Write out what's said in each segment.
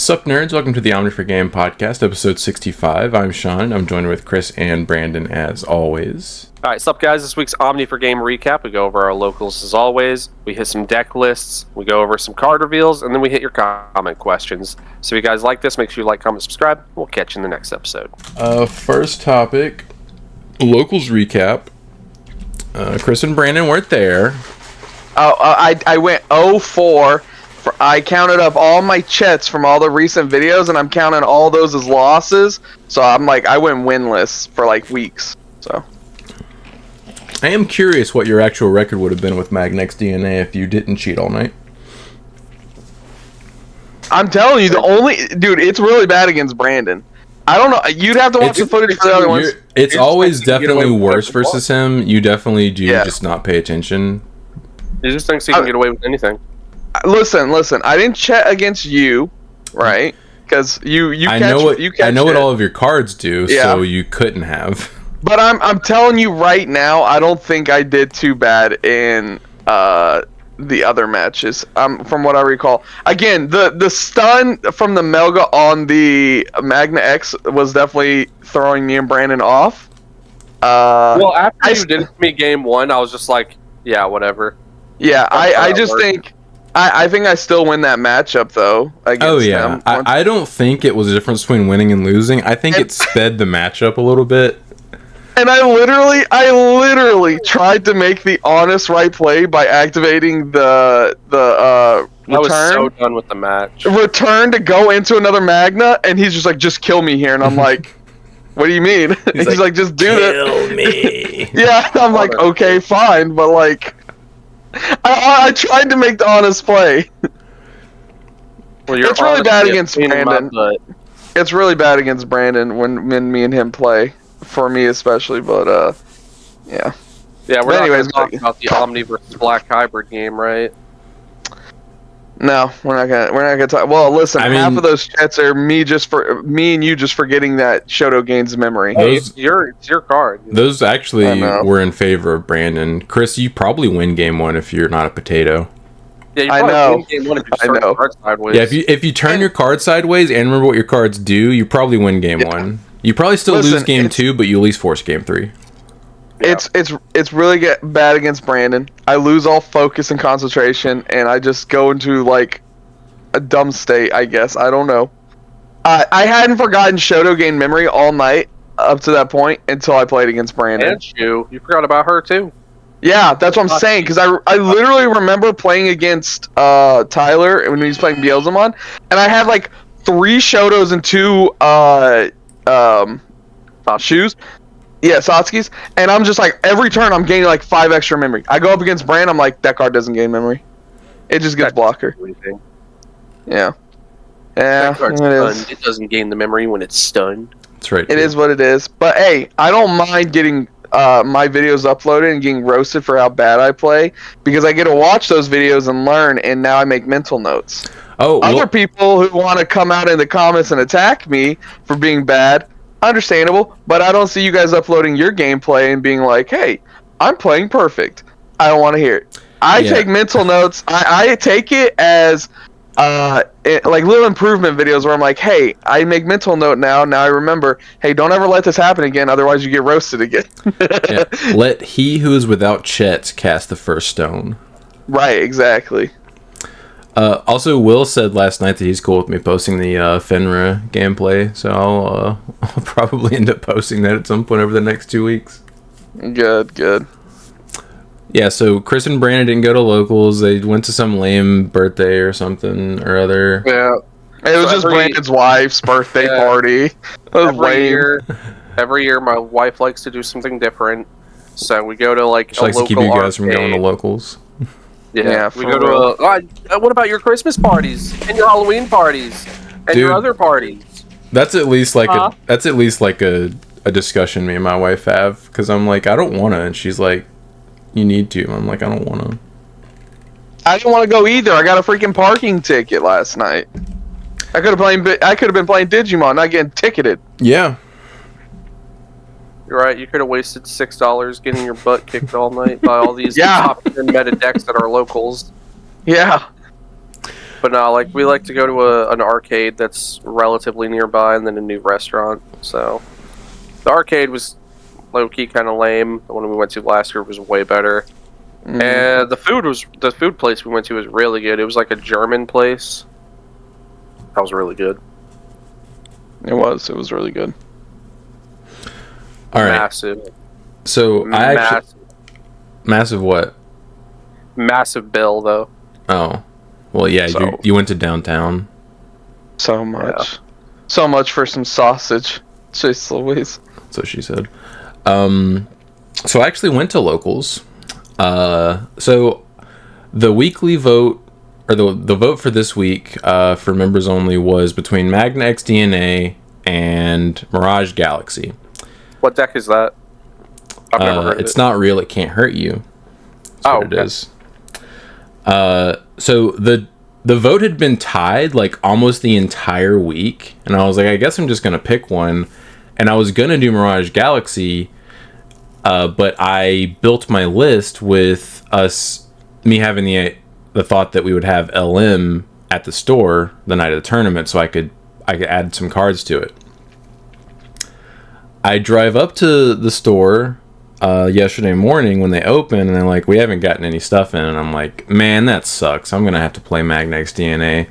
Sup nerds, welcome to the Omni4Game podcast, episode 65. I'm Sean, I'm joined with Chris and Brandon as always. Alright, sup guys, this week's Omni4Game recap. We go over our locals as always, we hit some deck lists, we go over some card reveals, and then we hit your comment questions. So if you guys like this, make sure you like, comment, subscribe. We'll catch you in the next episode. First topic, locals recap. Chris and Brandon weren't there. I went 0-4. I counted up all my chets from all the recent videos, and I'm counting all those as losses. So I went winless for like weeks. So I am curious what your actual record would have been with Magnex DNA if you didn't cheat all night. I'm telling you, it's really bad against Brandon. I don't know. You'd have to watch the footage for the other ones. It's always definitely worse versus him. You definitely do just not pay attention. He just thinks he can get away with anything. Listen. I didn't chat against you, right? Because I know what all of your cards do, so you couldn't have. But I'm telling you right now, I don't think I did too bad in the other matches. From what I recall, again, the stun from the Melga on the Magna X was definitely throwing me and Brandon off. Well, after you did it to me game one, I was just like, yeah, whatever. Yeah, I just think. I think I still win that matchup though. Against them. I don't think it was a difference between winning and losing. I think it sped the matchup a little bit. And I literally tried to make the honest right play by activating the return. I was so done with the match. Return to go into another Magna, and he's just like, just kill me here, and I'm like, what do you mean? He's like, just do that. Kill me. Yeah, I'm like, okay, fine, but like. I tried to make the honest play. Well, it's really bad against Brandon. It's really bad against Brandon when me and him play. For me especially, but yeah. Yeah, we're not going to talk about the Omni versus Black hybrid game, right? No, we're not gonna talk. Well, listen, half of those chats are me and you just forgetting that Shoto gains memory. It's your card. Those actually were in favor of Brandon. Chris, you probably win game one if you're not a potato. Yeah, you probably win game one if you turn your card sideways. Yeah, if you turn your card sideways and remember what your cards do, you probably win game one. You probably still lose game two, but you at least force game three. Yeah. It's really bad against Brandon. I lose all focus and concentration, and I just go into like a dumb state. I guess I don't know. I hadn't forgotten Shoto gained memory all night up to that point until I played against Brandon. And you forgot about her too. Yeah, that's what I'm saying. Because I literally remember playing against Tyler when he was playing Beelzemon, and I had like 3 Shotos and 2 shoes. Yeah, Satsuki's, and I'm just like, every turn I'm gaining like 5 extra memory. I go up against Brand, I'm like, that card doesn't gain memory. It just gets blocker. Yeah. Yeah, it doesn't gain the memory when it's stunned. That's right. It is what it is. But hey, I don't mind getting my videos uploaded and getting roasted for how bad I play, because I get to watch those videos and learn, and now I make mental notes. Other people who want to come out in the comments and attack me for being bad, understandable, but I don't see you guys uploading your gameplay and being like, hey, I'm playing perfect. I don't want to hear it. I take mental notes. I take it as like little improvement videos where I'm like, hey, I make mental note now I remember, hey, don't ever let this happen again, otherwise you get roasted again. Yeah. Let he who is without chets cast the first stone. Right, exactly. Also, Will said last night that he's cool with me posting the Fenrir gameplay, so I'll probably end up posting that at some point over the next 2 weeks. Good. Yeah, so Chris and Brandon didn't go to locals. They went to some lame birthday or something or other. Yeah. It was just Brandon's wife's birthday party. Every year my wife likes to do something different, so we go to like she likes to keep you guys from going to locals. Yeah, we go to what about your Christmas parties and your Halloween parties and your other parties? That's at least like a discussion me and my wife have, because I'm like, I don't want to, and she's like, you need to. I'm like, I don't want to. I didn't want to go either. I got a freaking parking ticket last night. I could have been playing Digimon, not getting ticketed. Yeah. You're right. You could have wasted $6 getting your butt kicked all night by all these top 10 meta decks that are locals. Yeah. But no, like we like to go to an arcade that's relatively nearby, and then a new restaurant. So the arcade was low key kind of lame. The one we went to last year was way better. And the food place we went to was really good. It was like a German place. That was really good. It was really good. All right. Massive. So massive what? Massive bill though. Oh, well, yeah. So- You went to downtown. So much. So much for some sausage. Jeez Louise. That's what she said. So I actually went to locals. So the weekly vote, or the vote for this week, for members only, was between Magna X DNA and Mirage Galaxy. What deck is that? I've never heard of It's it. not real. It can't hurt you. That's what okay. it is. So the vote had been tied like almost the entire week, and I was like, I guess I'm just gonna pick one, and I was gonna do Mirage Galaxy, but I built my list with me having the thought that we would have LM at the store the night of the tournament, so I could add some cards to it. I drive up to the store yesterday morning when they open, and they're like, we haven't gotten any stuff in, and I'm like, man, that sucks. I'm gonna have to play Magna X DNA.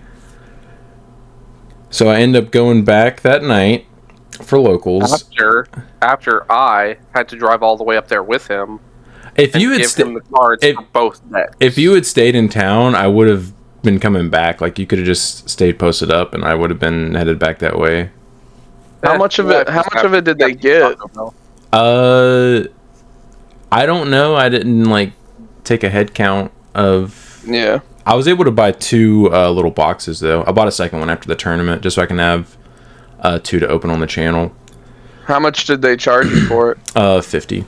So I end up going back that night for locals. After I had to drive all the way up there with him. If you had give him the cards for both decks. If you had stayed in town, I would have been coming back. Like, you could have just stayed posted up, and I would have been headed back that way. How much of it did they get? I don't know. I didn't like take a head count of. Yeah. I was able to buy 2 little boxes though. I bought a second one after the tournament just so I can have 2 to open on the channel. How much did they charge you for it? 50.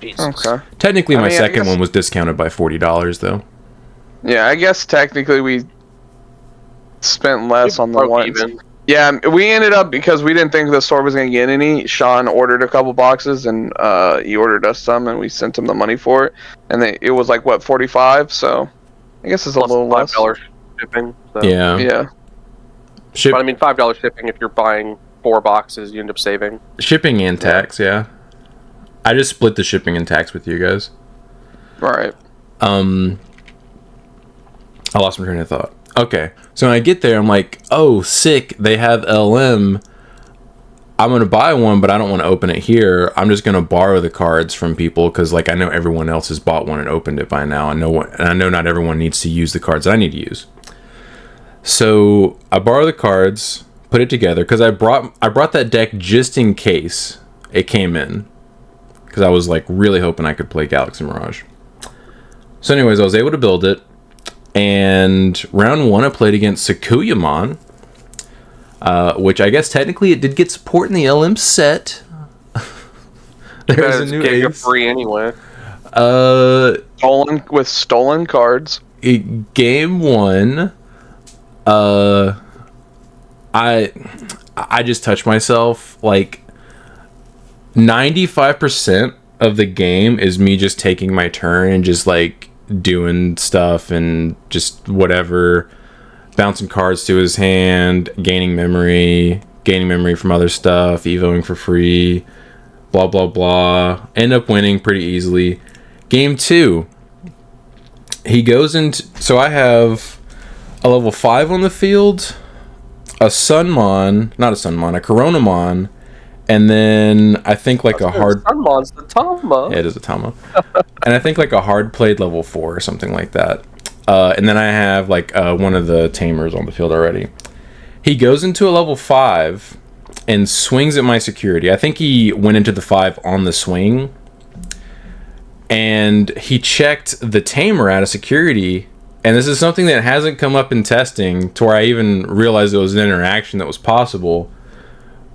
Jesus. Okay. Technically, my second guess- one was discounted by $40 though. Yeah, I guess technically we spent less on the Broke ones. even. Yeah, we ended up, because we didn't think the store was going to get any, Sean ordered a couple boxes, and he ordered us some, and we sent him the money for it. And it was like, what, 45? So I guess it's a Plus little less. $5 shipping. So. Yeah. Yeah. But I mean, $5 shipping if you're buying 4 boxes, you end up saving. Shipping and tax, yeah. I just split the shipping and tax with you guys. All right. I lost my train of thought. Okay, so when I get there, I'm like, oh, sick, they have LM. I'm going to buy one, but I don't want to open it here. I'm just going to borrow the cards from people because, like, I know everyone else has bought one and opened it by now. And I know not everyone needs to use the cards that I need to use. So I borrow the cards, put it together, because I brought that deck just in case it came in. Because I was, like, really hoping I could play Galaxy Mirage. So anyways, I was able to build it. And round 1, I played against Sakuyamon, which I guess technically it did get support in the LM set. There's a new ace. Free anyway. Stolen cards. Game 1, I just touched myself. Like 95% of the game is me just taking my turn and just like doing stuff and just whatever, bouncing cards to his hand, gaining memory from other stuff, evoing for free, blah blah blah. End up winning pretty easily. Game 2, he goes into, so I have a level 5 on the field, a Coronamon, and then I think like a hard... Sunmon's the Tama. Yeah, it is a Tama. And I think like a hard played level 4 or something like that. And then I have like one of the Tamers on the field already. He goes into a level 5 and swings at my security. I think he went into the 5 on the swing. And he checked the Tamer out of security. And this is something that hasn't come up in testing to where I even realized it was an interaction that was possible.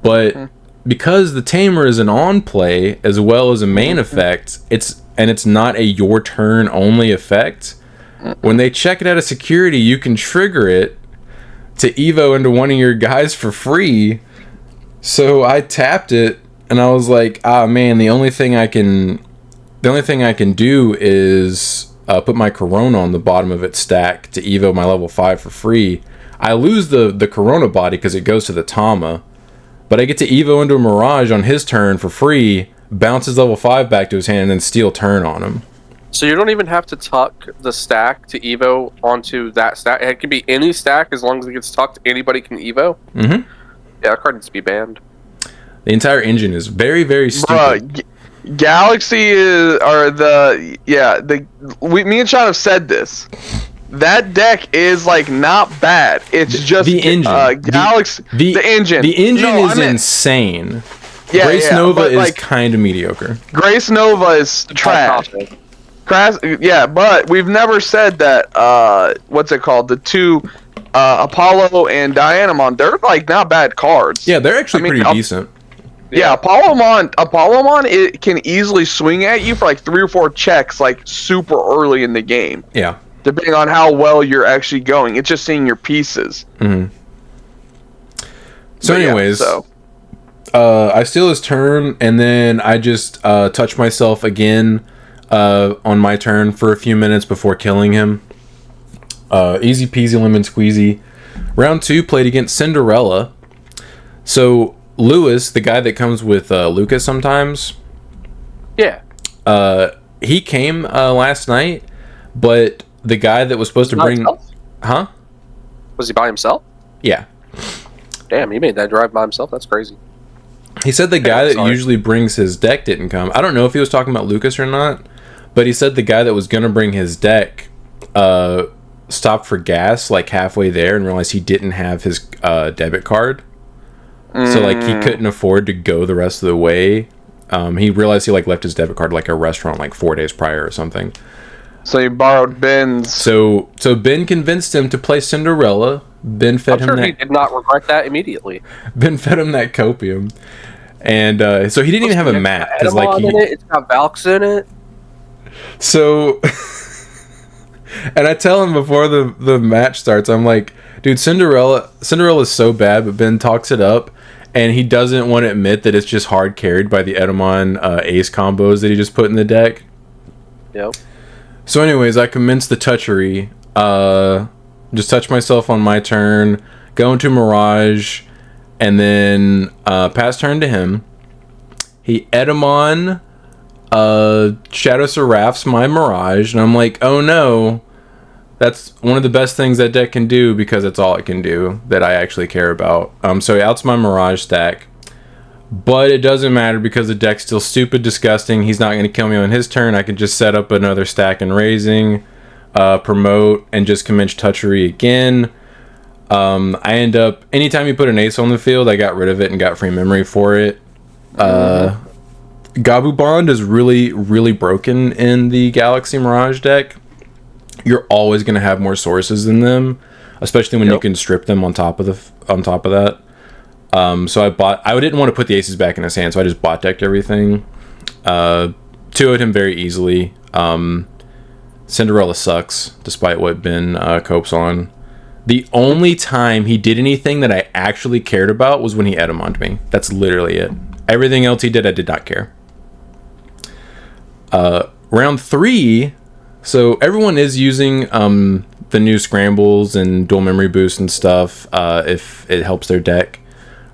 But... because the Tamer is an on play as well as a main effect, it's not a your turn only effect. When they check it out of security, you can trigger it to evo into one of your guys for free. So I tapped it and I was like, ah man, the only thing I can do is put my Corona on the bottom of its stack to Evo my level 5 for free. I lose the Corona body because it goes to the Tama, but I get to Evo into a Mirage on his turn for free, bounce his level 5 back to his hand, and then steal turn on him. So you don't even have to tuck the stack to Evo onto that stack. It can be any stack as long as it gets tucked. Anybody can Evo. Mm-hmm. Yeah, that card needs to be banned. The entire engine is very, very stupid. Galaxy me and Sean have said this. That deck is like not bad. It's just the engine. Galaxy. The engine. The engine is insane. Yeah, Grace Nova is like, kind of mediocre. Grace Nova is trash. Yeah, but we've never said that. What's it called? The two, Apollo and Dianamon. They're like not bad cards. Yeah, they're actually pretty decent. Yeah, Apollomon, it can easily swing at you for like 3 or 4 checks, like super early in the game. Yeah. Depending on how well you're actually going, it's just seeing your pieces. Mm-hmm. So, anyways, I steal his turn, and then I just touch myself again on my turn for a few minutes before killing him. Easy peasy lemon squeezy. Round 2 played against Cinderella. So Lewis, the guy that comes with Lucas sometimes. Yeah. He came last night, but the guy that was supposed to bring... Himself? Huh? Was he by himself? Yeah. Damn, he made that drive by himself? That's crazy. He said the guy that usually brings his deck didn't come. I don't know if he was talking about Lucas or not, but he said the guy that was going to bring his deck stopped for gas like halfway there and realized he didn't have his debit card. So like he couldn't afford to go the rest of the way. He realized he like left his debit card like a restaurant like 4 days prior or something. So he borrowed Ben's. So Ben convinced him to play Cinderella. Ben fed him that. He did not regret that immediately. Ben fed him that copium, and so he didn't even have a mat because like it's got Valks in it. So, and I tell him before the match starts, I'm like, dude, Cinderella's so bad, but Ben talks it up, and he doesn't want to admit that it's just hard carried by the Edamon ace combos that he just put in the deck. Yep. So anyways, I commence the touchery. Just touch myself on my turn, go into Mirage, and then pass turn to him. He Edamon Shadow Seraphs my Mirage, and I'm like, oh no. That's one of the best things that deck can do because it's all it can do that I actually care about. So he outs my Mirage stack. But it doesn't matter because the deck's still stupid, disgusting. He's not going to kill me on his turn. I can just set up another stack and raising, promote, and just commence touchery again. I end up, anytime you put an ace on the field, I got rid of it and got free memory for it. Gabu Bond is really, really broken in the Galaxy Mirage deck. You're always going to have more sources than them, especially when you can strip them on top of that. So I didn't want to put the aces back in his hand, so I just bot decked everything. 2-0'd him very easily. Cinderella sucks, despite what Ben copes on. The only time he did anything that I actually cared about was when he Edamoned me. That's literally it. Everything else he did, I did not care. Round 3, so everyone is using the new scrambles and dual memory boost and stuff if it helps their deck.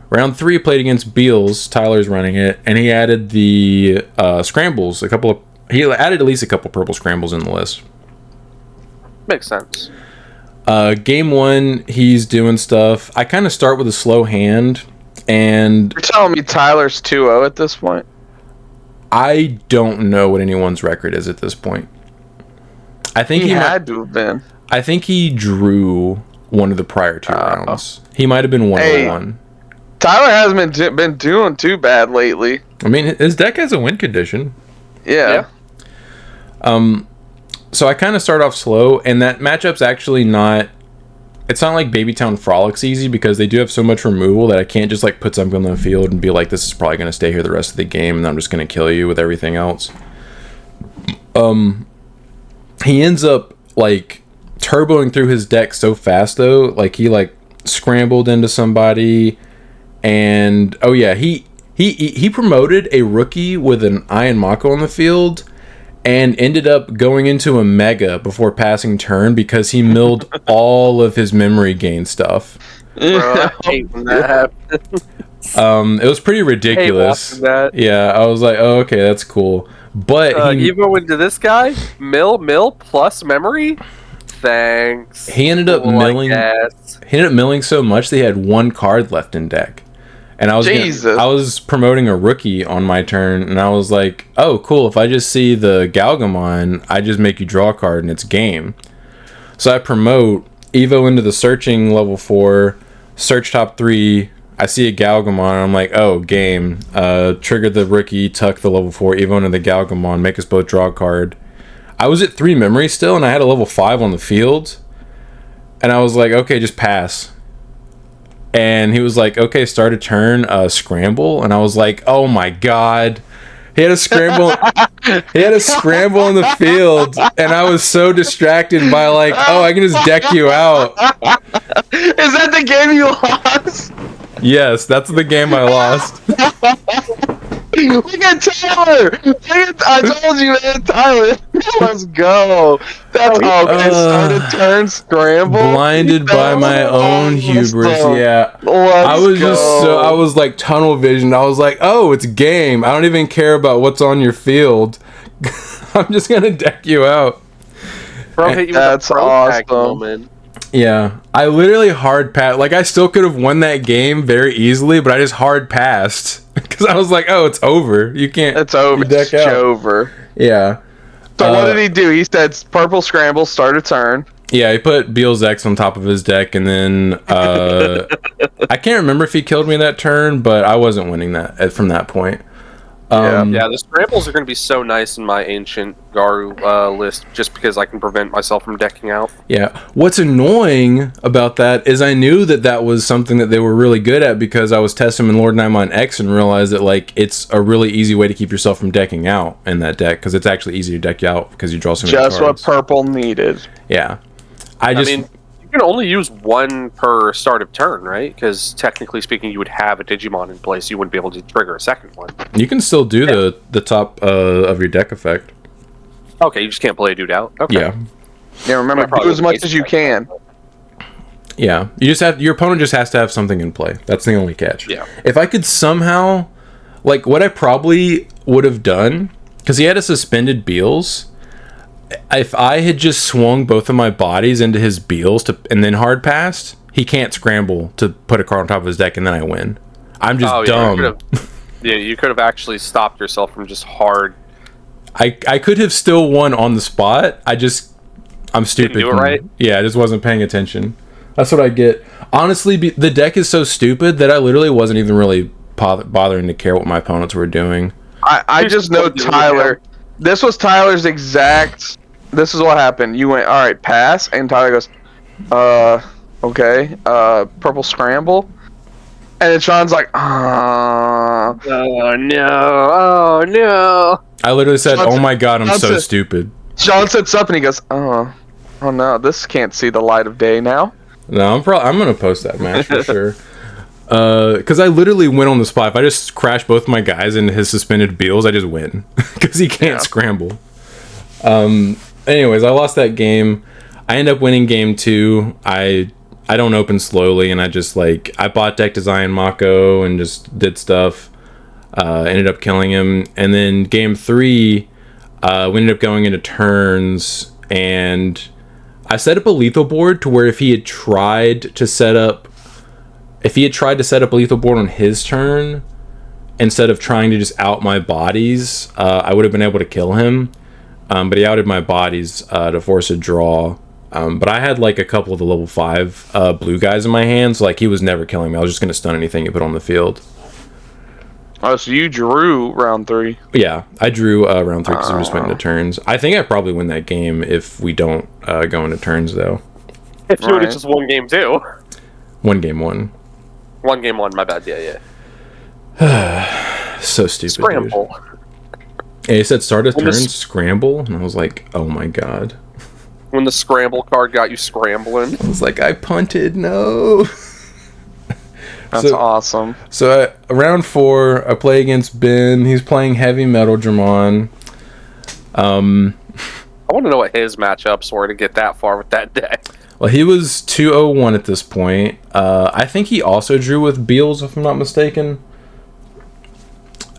Round 3 played against Beals. Tyler's running it, and he added the scrambles. He added at least a couple purple scrambles in the list. Makes sense. Game 1, he's doing stuff. I kind of start with a slow hand, and you're telling me Tyler's 2-0 at this point? I don't know what anyone's record is at this point. I think he had to have been. I think he drew one of the prior 2 rounds. He might have been 1-1. Tyler hasn't been doing too bad lately. I mean, his deck has a win condition. Yeah. So I kind of start off slow, and that matchup's actually not... It's not like Babytown Frolics easy, because they do have so much removal that I can't just like put something on the field and be like, this is probably going to stay here the rest of the game, and I'm just going to kill you with everything else. He ends up like turboing through his deck so fast though, like he like scrambled into somebody, and oh yeah, he promoted a rookie with an Iron Mako on the field, and ended up going into a mega before passing turn because he milled all of his memory gain stuff. Bro, I hate when that happens. It was pretty ridiculous. Yeah, I was like, oh, okay, that's cool. But Evo into this guy, mill plus memory. Thanks. He ended up milling. He ended up milling so much that he had one card left in deck. And I was promoting a rookie on my turn, and I was like, oh, cool, if I just see the Galgamon, I just make you draw a card, and it's game. So I promote, Evo into the searching level 4, search top 3, I see a Galgamon, I'm like, oh, game. Trigger the rookie, tuck the level 4, Evo into the Galgamon, make us both draw a card. I was at 3 memory still, and I had a level 5 on the field, and I was like, okay, just pass. And he was like, okay, start a turn, scramble. And I was like, oh my god. He had a scramble. He had a scramble in the field. And I was so distracted by like, oh, I can just deck you out. Is that the game you lost? Yes, that's the game I lost. Look at Tyler! I told you, man, Tyler. Let's go. That's okay. Start a turn, scramble. Blinded by my own hubris. Yeah, I was like tunnel vision. I was like, oh, it's game. I don't even care about what's on your field. I'm just gonna deck you out. Bro, hit you that's with a awesome. Yeah, I literally hard passed. Like, I still could have won that game very easily, but I just hard passed because I was like, "Oh, it's over. You can't. It's over. It's over." Yeah. So what did he do? He said, "Purple scramble, start a turn." Yeah, he put Beal's X on top of his deck, and then I can't remember if he killed me that turn, but I wasn't winning that from that point. Yeah, the scrambles are going to be so nice in my ancient Garu list, just because I can prevent myself from decking out. Yeah, what's annoying about that is I knew that was something that they were really good at because I was testing in Lord Naimon X and realized that like it's a really easy way to keep yourself from decking out in that deck because it's actually easy to deck you out because you draw so many cards. Just what purple needed. Yeah, I mean, you can only use one per start of turn, right? Because technically speaking, you would have a Digimon in place. You wouldn't be able to trigger a second one. You can still do the top of your deck effect. Okay, you just can't play a dude out. Okay. Yeah. Yeah, remember, do as much as you can. Yeah, your opponent just has to have something in play. That's the only catch. Yeah. If I could somehow, like, what I probably would have done, because he had a suspended Beals. If I had just swung both of my bodies into his Beals and then hard passed, he can't scramble to put a card on top of his deck and then I win. I'm just dumb. You could have actually stopped yourself from just hard. I could have still won on the spot. I'm stupid. Didn't do it right? Yeah, I just wasn't paying attention. That's what I get. Honestly, the deck is so stupid that I literally wasn't even really bothering to care what my opponents were doing. I just know Tyler. This was Tyler's exact. This is what happened. You went, all right, pass, and Tyler goes, okay, purple scramble, and then Sean's like, oh no. I literally said, oh my god, I'm so stupid. Sean sits up and he goes, oh no, this can't see the light of day now. No, I'm gonna post that match for sure. Because I literally went on the spot. If I just crash both my guys into his suspended Beals, I just win. Because he can't scramble. Anyways, I lost that game. I end up winning game 2. I don't open slowly, and I just, like, I bought deck design Mako and just did stuff. Ended up killing him. And then game 3, we ended up going into turns, and I set up a lethal board to where if he had tried to set up a lethal board on his turn, instead of trying to just out my bodies, I would have been able to kill him. But he outed my bodies to force a draw. But I had like a couple of the level 5 blue guys in my hands. So, like, he was never killing me. I was just going to stun anything you put on the field. Oh, so you drew round 3? Yeah, I drew round 3 because we just went into turns. I think I probably win that game if we don't go into turns, though. If you would have just won game 2. 1 game 1. 1 game 1, my bad, yeah. So stupid. Scramble. Dude. And he said start a turn, scramble, and I was like, oh my god. When the scramble card got you scrambling. I was like, I punted, no. That's awesome. So round 4, I play against Ben. He's playing Heavy Metal Dramon. I want to know what his matchups were to get that far with that deck. Well, he was 201 at this point. I think he also drew with Beals, if I'm not mistaken.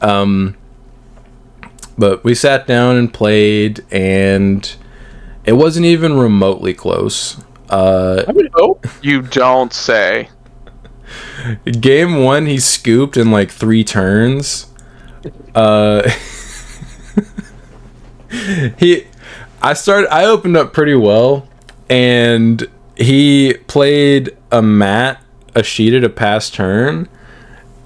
But we sat down and played, and it wasn't even remotely close. I would hope. You don't say. Game 1, he scooped in like 3 turns. I opened up pretty well, and he played a sheeted a pass turn,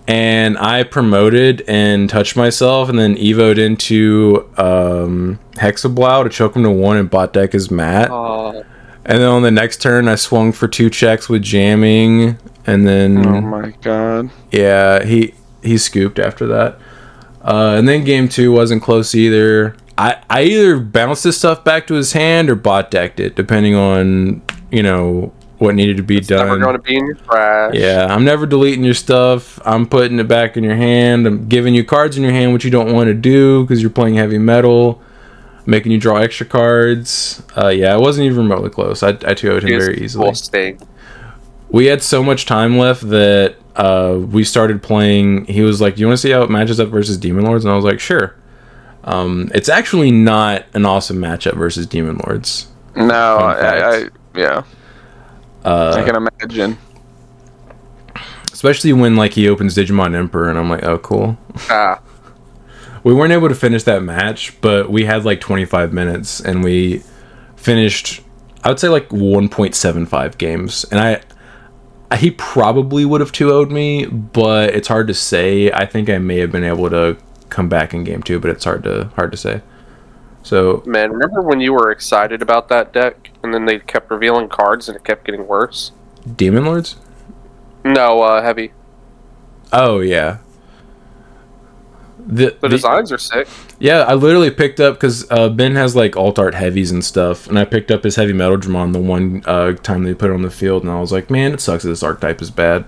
and I promoted and touched myself, and then evoed into Hexablow to choke him to 1 and bot deck his mat. And then on the next turn, I swung for 2 checks with jamming, and then... Oh my god. Yeah, he scooped after that. And then game 2 wasn't close either. I either bounced this stuff back to his hand or bot decked it, depending on, what needed to be done. Never going to be in your trash. Yeah, I'm never deleting your stuff. I'm putting it back in your hand. I'm giving you cards in your hand, which you don't want to do because you're playing heavy metal. Making you draw extra cards. Yeah, it wasn't even remotely close. I 2-0'd him very easily. We had so much time left that we started playing. He was like, "Do you want to see how it matches up versus Demon Lords?" And I was like, "Sure." It's actually not an awesome matchup versus Demon Lords. No, yeah. I can imagine. Especially when he opens Digimon Emperor, and I'm like, "Oh, cool." We weren't able to finish that match, but we had 25 minutes, and we finished, I would say 1.75 games. And he probably would have 2-0'd me, but it's hard to say. I think I may have been able to come back in game 2, but it's hard to say. So, man, remember when you were excited about that deck, and then they kept revealing cards, and it kept getting worse? Demon Lords? No, heavy. Oh yeah. The designs are sick. Yeah, I literally picked up, because Ben has alt art heavies and stuff, and I picked up his heavy metal Dramon the one time they put it on the field, and I was like, man, it sucks that this archetype is bad.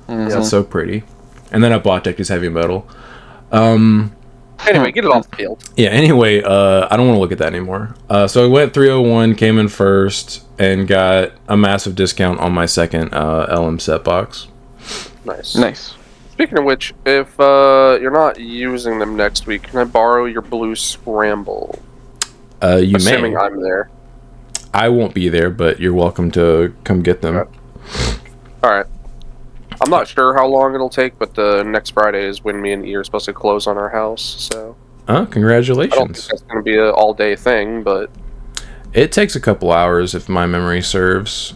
Yeah, it's so pretty. And then I bot decked his heavy metal. Anyway, get it off the field. Yeah, anyway, I don't want to look at that anymore. So I went 301, came in first, and got a massive discount on my second LM set box. Nice. Speaking of which, if you're not using them next week, can I borrow your blue scramble? You Assuming may. I'm there. I won't be there, but you're welcome to come get them. Okay. Alright. I'm not sure how long it'll take, but the next Friday is when me and E are supposed to close on our house, so... Congratulations. I don't think that's going to be an all-day thing, but... It takes a couple hours, if my memory serves.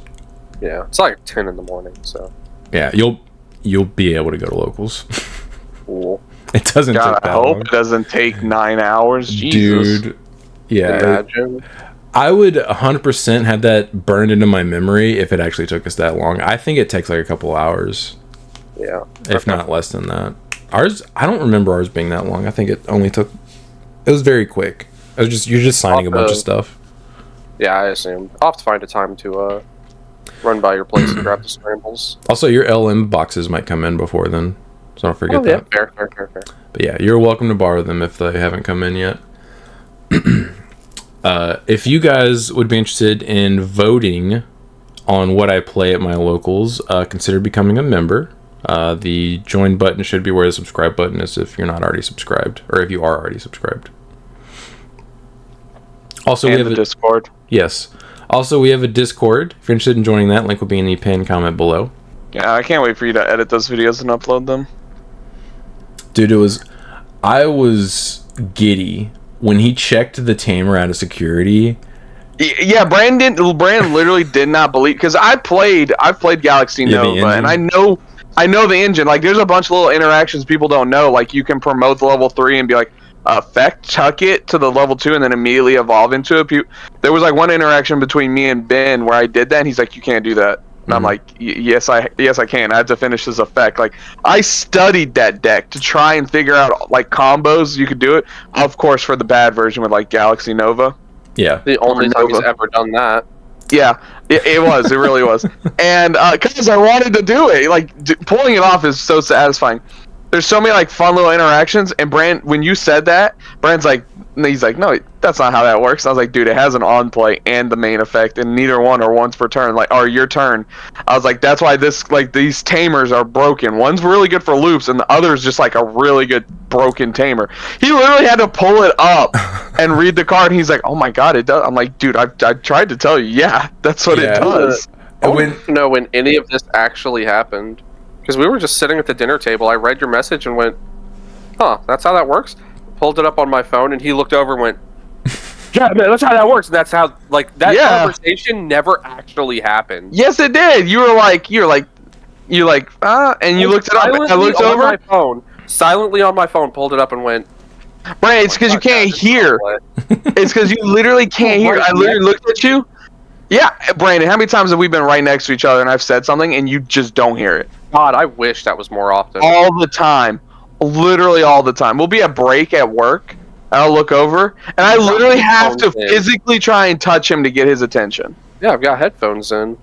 Yeah, it's 10 in the morning, so... Yeah, you'll be able to go to locals. Cool. It doesn't take that long. I hope it doesn't take 9 hours. Jesus. Dude. Yeah. I would 100% have that burned into my memory if it actually took us that long. I think it takes a couple hours. Yeah. If not less than that. Ours, I don't remember ours being that long. I think it only took... It was very quick. You're just signing a bunch of stuff. Yeah, I assume. I'll have to find a time to run by your place and grab the scrambles. Also, your LM boxes might come in before then, so don't forget that. Fair. But yeah, you're welcome to borrow them if they haven't come in yet. If you guys would be interested in voting on what I play at my locals, consider becoming a member. The join button should be where the subscribe button is if you're not already subscribed, or if you are already subscribed. Also, we have a Discord. Yes. Also, we have a Discord. If you're interested in joining that, link will be in the pinned comment below. Yeah, I can't wait for you to edit those videos and upload them. Dude, I was giddy when he checked the tamer out of security. Yeah, Brandon literally did not believe, because I've played Galaxy Nova, and I know the engine. There's a bunch of little interactions people don't know. You can promote the level 3 and be like, effect chuck it to the level 2 and then immediately evolve into it. There was one interaction between me and Ben where I did that, and he's like, you can't do that. And I'm like, yes I can. I have to finish this effect. I studied that deck to try and figure out combos you could do it. Of course, for the bad version with Galaxy Nova. Yeah. The only time he's ever done that. Yeah, it was. It really was. And because I wanted to do it, pulling it off is so satisfying. there's so many like fun little interactions. And Brand, when you said that, Brand's like, he's like, no, that's not how that works. I was like, dude, it has an on play and the main effect, and neither one are once per turn, like, or your turn. I was like, that's why this, like, these tamers are broken. One's really good for loops, and the other's just like a really good broken tamer. He literally had to pull it up and read the card. And he's like, oh my god, it does. I'm like, dude, I tried to tell you, yeah, that's what it does. I wouldn't know when any of this actually happened, because we were just sitting at the dinner table. I read your message and went, huh, that's how that works? Pulled it up on my phone, and he looked over and went, yeah, man, that's how that works. And that's how, like, that conversation never actually happened. Yes, it did. You were like, and you looked it up. And I looked over. My phone, silently on my phone, pulled it up and went, Brandon, it's because you can't hear. It's because you literally can't hear. I literally looked at you. Yeah, Brandon, how many times have we been right next to each other and I've said something and you just don't hear it? God, I wish that was more often. All the time. Literally all the time. We'll be at break at work, and I'll look over, and I literally have to physically try and touch him to get his attention. Yeah, I've got headphones in.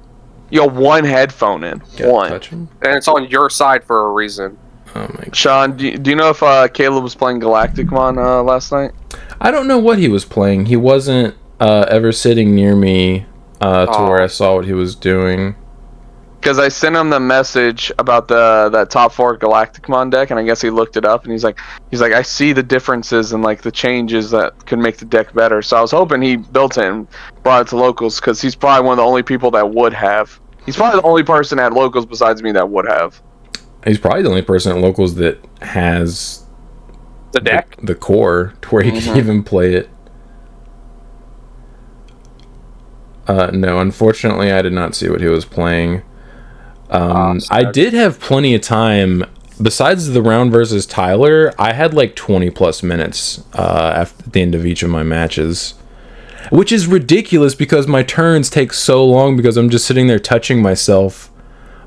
You got one headphone in. One. Touch him? And it's on your side for a reason. Oh my God. Sean, do you know if Caleb was playing Galacticmon last night? I don't know what he was playing. He wasn't ever sitting near me to where I saw what he was doing. Because I sent him the message about that top 4 Galacticmon deck, and I guess he looked it up, and he's like, I see the differences and like the changes that could make the deck better. So I was hoping he built it and brought it to locals, because he's probably one of the only people that would have. He's probably the only person at locals besides me that would have. He's probably the only person at locals that has the deck, the core, to where he can even play it. No, unfortunately, I did not see what he was playing. I did have plenty of time. Besides the round versus Tyler, I had like 20 plus minutes after the end of each of my matches, which is ridiculous because my turns take so long because I'm just sitting there touching myself.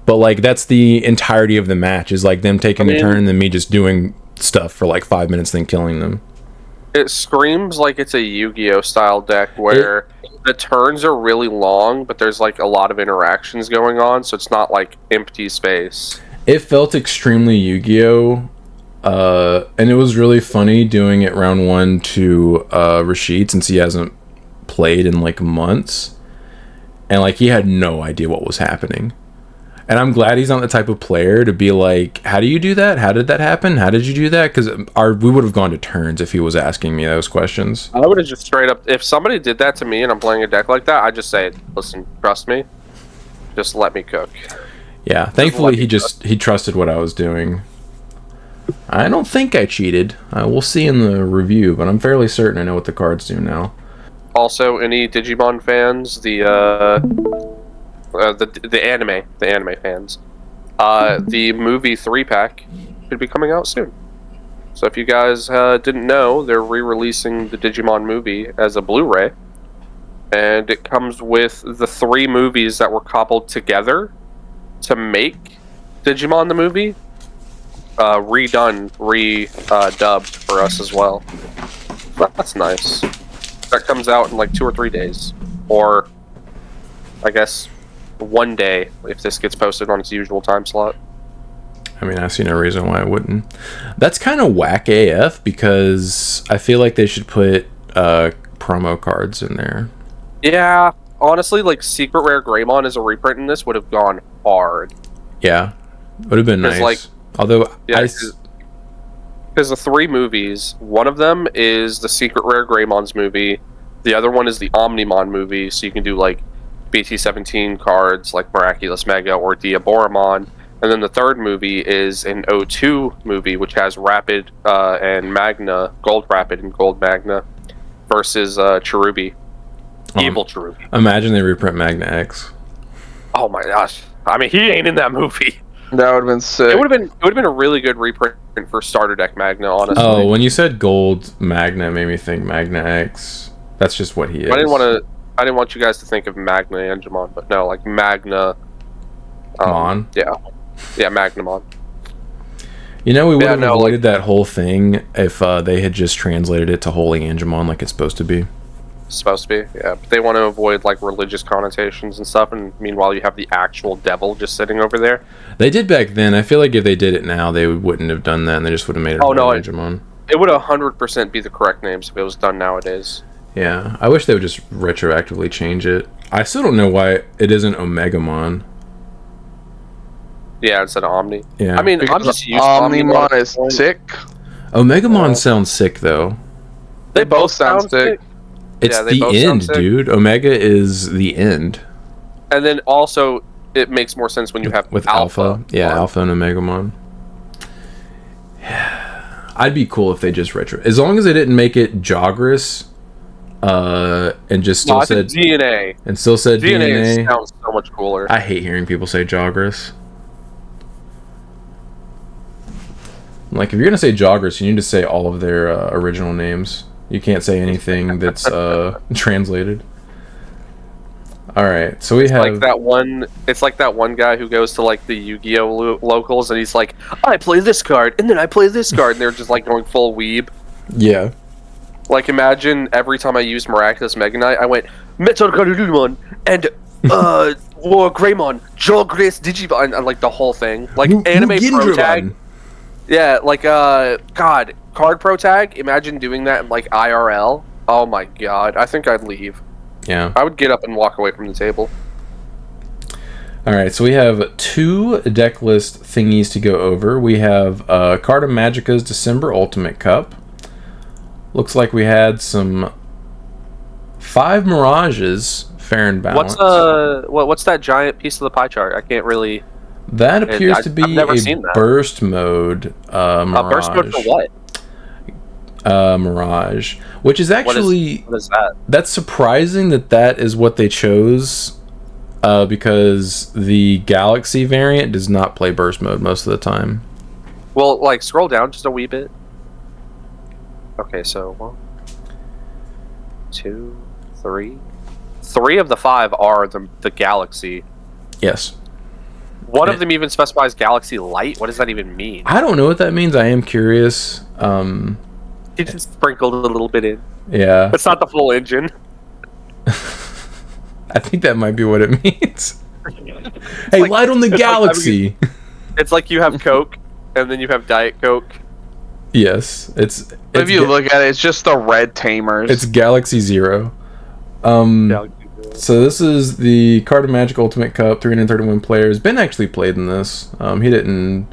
But like that's the entirety of the match, is like them taking a turn and then me just doing stuff for like 5 minutes, then killing them. It screams like it's a Yu-Gi-Oh style deck where the turns are really long, but there's like a lot of interactions going on, so it's not like empty space. It felt extremely Yu-Gi-Oh, and it was really funny doing it round 1 to Rashid, since he hasn't played in like months, and like he had no idea what was happening. And I'm glad he's not the type of player to be like, how do you do that? How did that happen? How did you do that? Because we would have gone to turns if he was asking me those questions. I would have just straight up, if somebody did that to me and I'm playing a deck like that, I'd just say, listen, trust me, just let me cook. Yeah, thankfully he trusted what I was doing. I don't think I cheated. We'll see in the review, but I'm fairly certain I know what the cards do now. Also, any Digimon fans, the anime fans, the movie 3-pack should be coming out soon. So if you guys didn't know, they're re-releasing the Digimon movie as a Blu-ray, and it comes with the 3 movies that were cobbled together to make Digimon the movie, redubbed for us as well. That's nice. That comes out in like 2 or 3 days, or I guess 1 day if this gets posted on its usual time slot. I mean, I see no reason why I wouldn't. That's kind of whack AF, because I feel like they should put promo cards in there. Yeah, honestly, like Secret Rare Greymon as a reprint in this would have gone hard. Yeah, would have been nice. Like, although, yeah, because the 3 movies, one of them is the Secret Rare Greymon's movie, the other one is the Omnimon movie, so you can do like BT-17 cards like Miraculous Mega or Diaboramon, and then the third movie is an O2 movie, which has Rapid and Magna, Gold Rapid and Gold Magna, versus Cherubi, Evil Cherubi. Imagine they reprint Magna X. Oh my gosh! I mean, he ain't in that movie. That would have been sick. It would have been a really good reprint for Starter Deck Magna, honestly. Oh, when you said Gold Magna, it made me think Magna X. That's just what he is. I didn't want you guys to think of Magna Angemon, but no, like Magna. Mon? Yeah, Magnamon. You know, we would have avoided that whole thing if they had just translated it to Holy Angemon like it's supposed to be. Supposed to be, yeah. But they want to avoid like religious connotations and stuff, and meanwhile you have the actual devil just sitting over there. They did back then. I feel like if they did it now, they wouldn't have done that, and they just would have made it Digimon. It would 100% be the correct names if it was done nowadays. Yeah, I wish they would just retroactively change it. I still don't know why it isn't Omegamon. Yeah, instead of Omni. Yeah, I mean, because I'm just used Omnimon is sick. Omegamon sounds sick though. They both sound sick. It's the end, dude. Omega is the end. And then also, it makes more sense when you have with Alpha. Yeah, Alpha and Omegamon. I'd be cool if they just retro, as long as they didn't make it Jogress, and just still said DNA. And still said DNA. Sounds so much cooler. I hate hearing people say Jogress. Like, if you're gonna say Jogress, you need to say all of their original names. You can't say anything that's translated. All right, so we have like that one. It's like that one guy who goes to like the Yu-Gi-Oh locals, and he's like, "I play this card, and then I play this card," and they're just like going full weeb. Yeah. Like, imagine every time I used Miraculous Mega Knight, I went Metal Digimon and War Greymon, Jogress Digimon, and like the whole thing, like anime pro tag. Yeah, like God, card pro tag. Imagine doing that in like IRL. Oh my God, I think I'd leave. Yeah. I would get up and walk away from the table. All right, so we have 2 deck list thingies to go over. We have Carta Magica's December Ultimate Cup. Looks like we had some 5 Mirages, fair and balanced. What's that giant piece of the pie chart? I can't really. That appears to be a burst mode Mirage. Burst mode for what? Mirage, which is actually what is that? That's surprising that is what they chose, because the Galaxy variant does not play burst mode most of the time. Well, like, scroll down just a wee bit. Okay, so 1, 2, 3. 3 of the 5 are the Galaxy. Yes. One of them even specifies Galaxy Light. What does that even mean? I don't know what that means. I am curious. He just sprinkled a little bit in. Yeah. It's not the full engine. I think that might be what it means. Hey, like, light on the Galaxy. It's like you have Coke, and then you have Diet Coke. Yes, it's if you look at it, it's just the red tamers. It's Galaxy Zero. So this is the Carta Magic Ultimate Cup, 331 players. Ben actually played in this. He didn't.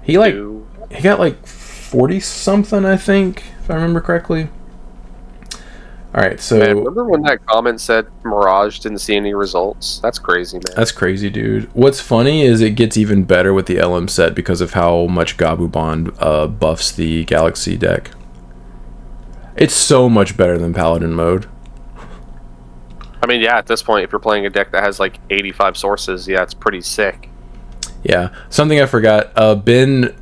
He got like 40 something, I think, if I remember correctly. All right, so man, remember when that comment said Mirage didn't see any results? That's crazy, man. That's crazy, dude. What's funny is it gets even better with the LM set because of how much Gabu Bond buffs the Galaxy deck. It's so much better than Paladin mode. I mean, yeah, at this point, if you're playing a deck that has like 85 sources, yeah, it's pretty sick. Yeah, something I forgot. Ben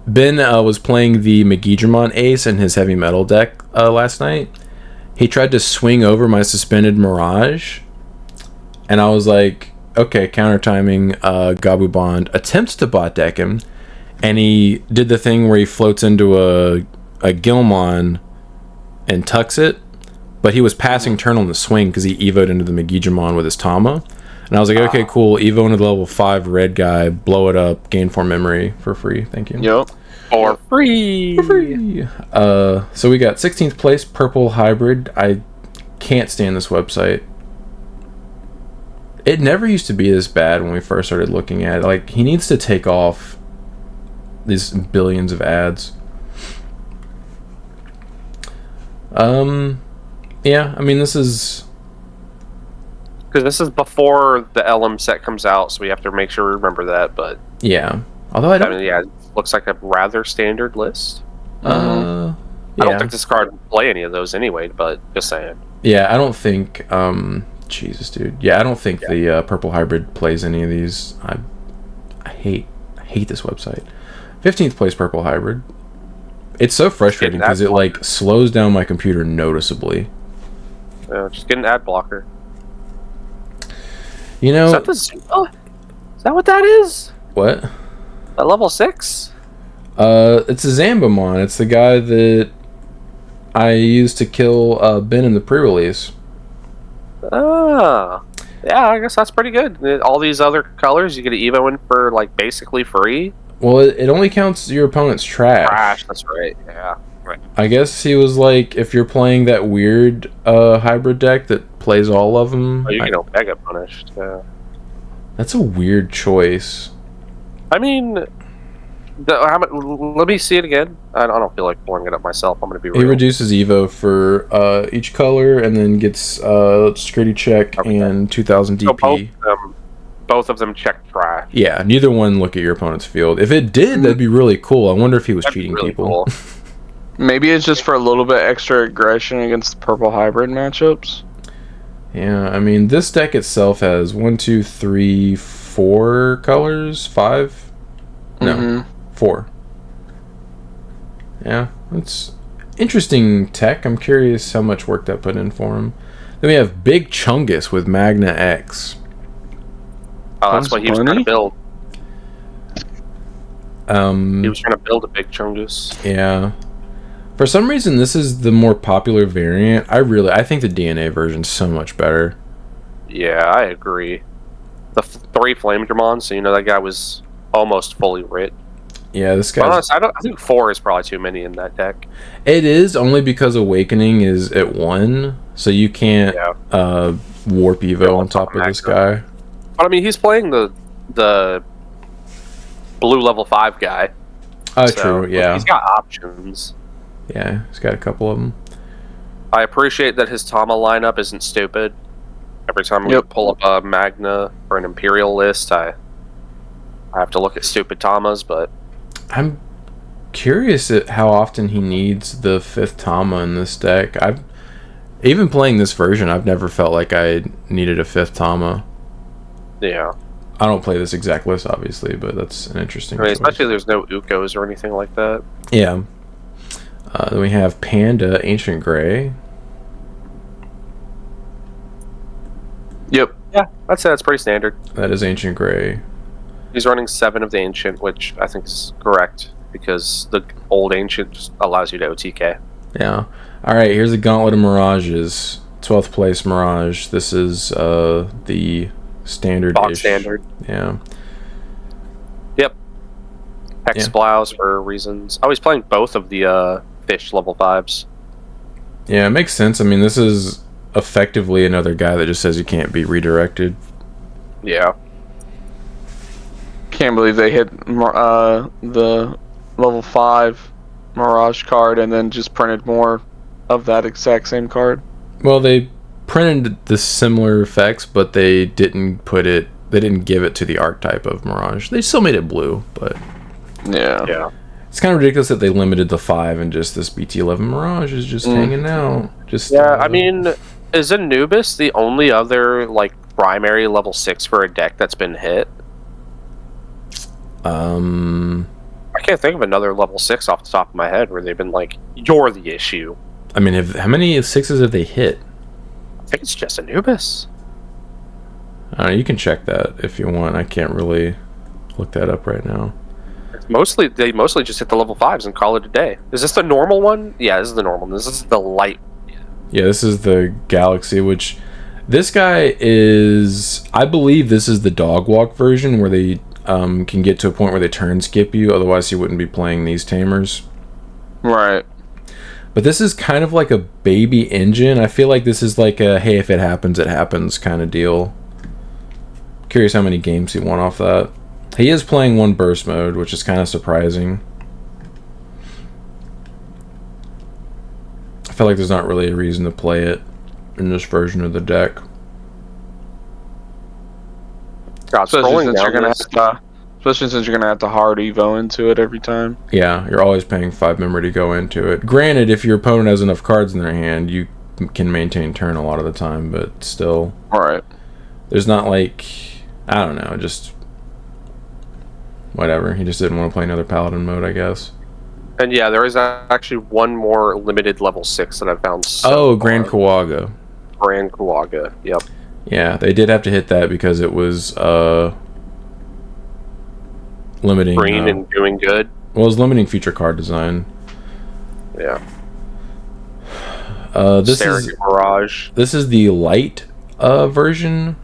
was playing the Megidramon Ace in his heavy metal deck last night. He tried to swing over my suspended Mirage, and I was like, okay, counter timing. Gabu Bond attempts to bot deck him, and he did the thing where he floats into a Gilmon and tucks it, but he was passing turn on the swing because he evoed into the Megidramon with his Tama. And I was like, okay, cool, evo into the level 5 red guy, blow it up, gain 4 memory for free. Thank you. Yep. For free. For free. So we got 16th place, Purple Hybrid. I can't stand this website. It never used to be this bad when we first started looking at it. Like, he needs to take off these billions of ads. Yeah, I mean, this is... Because this is before the LM set comes out, so we have to make sure we remember that, but... Yeah. Although I mean, yeah, it looks like a rather standard list. Yeah. I don't think this card would play any of those anyway, but just saying. Yeah, I don't think... Jesus, dude. Yeah, I don't think the Purple Hybrid plays any of these. I hate this website. 15th place, Purple Hybrid. It's so frustrating because it, like, slows down my computer noticeably. Yeah, just get an ad blocker. You know... Is that what that is? What? At level 6? It's a Zambamon. It's the guy that I used to kill Ben in the pre-release. Ah, yeah, I guess that's pretty good. All these other colors you get an Evo in for like basically free. Well, it only counts your opponent's trash. Trash, that's right. Yeah, right. I guess he was like, if you're playing that weird hybrid deck that plays all of them. Oh, you can Omega punished. Yeah. That's a weird choice. I mean, let me see it again. I don't feel like pulling it up myself. I'm going to be real. He reduces Evo for each color and then gets security check and 2000 DP. So both of them check trash. Yeah, neither one look at your opponent's field. If it did, that'd be really cool. I wonder if he was cheating really people. Cool. Maybe it's just for a little bit extra aggression against the purple hybrid matchups. Yeah, I mean, this deck itself has 1, 2, 3, 4 colors? 5? No, 4. Yeah, it's interesting tech. I'm curious how much work that put in for him. Then we have Big Chungus with Magna X. Oh, that's what he was trying to build. He was trying to build a Big Chungus. Yeah. For some reason, this is the more popular variant. I think the DNA version's so much better. Yeah, I agree. The 3 Flame Dramon, so that guy was almost fully writ. Yeah, this guy. I think 4 is probably too many in that deck. It is only because Awakening is at 1, so you can't warp Evo on top of this guy. But I mean, he's playing the blue level 5 guy. Oh, so true. Yeah, he's got options. Yeah, he's got a couple of them. I appreciate that his Tama lineup isn't stupid. Every time we pull up a Magna or an Imperial list, I have to look at stupid Tamas, but I'm curious at how often he needs the 5th Tama in this deck. Even playing this version, I've never felt like I needed a 5th Tama. Yeah. I don't play this exact list, obviously, but that's an interesting choice. Especially there's no Ukos or anything like that. Yeah. Then we have Panda, Ancient Gray. Yep. Yeah, I'd say that's pretty standard. That is Ancient Gray. He's running 7 of the Ancient, which I think is correct, because the old Ancient just allows you to OTK. Yeah. Alright, here's a Gauntlet of Mirages. 12th place Mirage. This is the standard. Box standard. Yeah. Yep. Hex Blouse for reasons. Oh, he's playing both of the fish level 5s. Yeah, it makes sense. I mean, this is effectively another guy that just says you can't be redirected. Yeah. Can't believe they hit the level 5 Mirage card and then just printed more of that exact same card. Well, they printed the similar effects, but they didn't give it to the archetype of Mirage. They still made it blue, but yeah. It's kind of ridiculous that they limited the 5 and just this BT11 Mirage is just hanging out. I mean, is Anubis the only other primary level 6 for a deck that's been hit? I can't think of another level 6 off the top of my head where they've been like, you're the issue. I mean, how many 6s have they hit? I think it's just Anubis. You can check that if you want. I can't really look that up right now. They mostly just hit the level 5s and call it a day. Is this the normal one? Yeah, this is the normal one. This is the light. Yeah, this is the Galaxy, which this guy is... I believe this is the dog walk version where they can get to a point where they turn skip you. Otherwise, you wouldn't be playing these tamers. Right. But this is kind of like a baby engine. I feel like this is like a, hey, if it happens kind of deal. Curious how many games he won off that. He is playing one burst mode, which is kind of surprising. I feel like there's not really a reason to play it in this version of the deck. Especially since you're gonna have to hard Evo into it every time. Yeah, you're always paying 5 memory to go into it. Granted, if your opponent has enough cards in their hand, you can maintain turn a lot of the time, but still. Alright. There's not like... I don't know, just... whatever. He just didn't want to play another Paladin mode, I guess. And yeah, there is actually one more limited level 6 that I found Grand Kawaga. Grand Kawaga, yep. Yeah, they did have to hit that because it was limiting... green and doing good. Well, it was limiting future card design. Yeah. This is Mirage. This is the light version.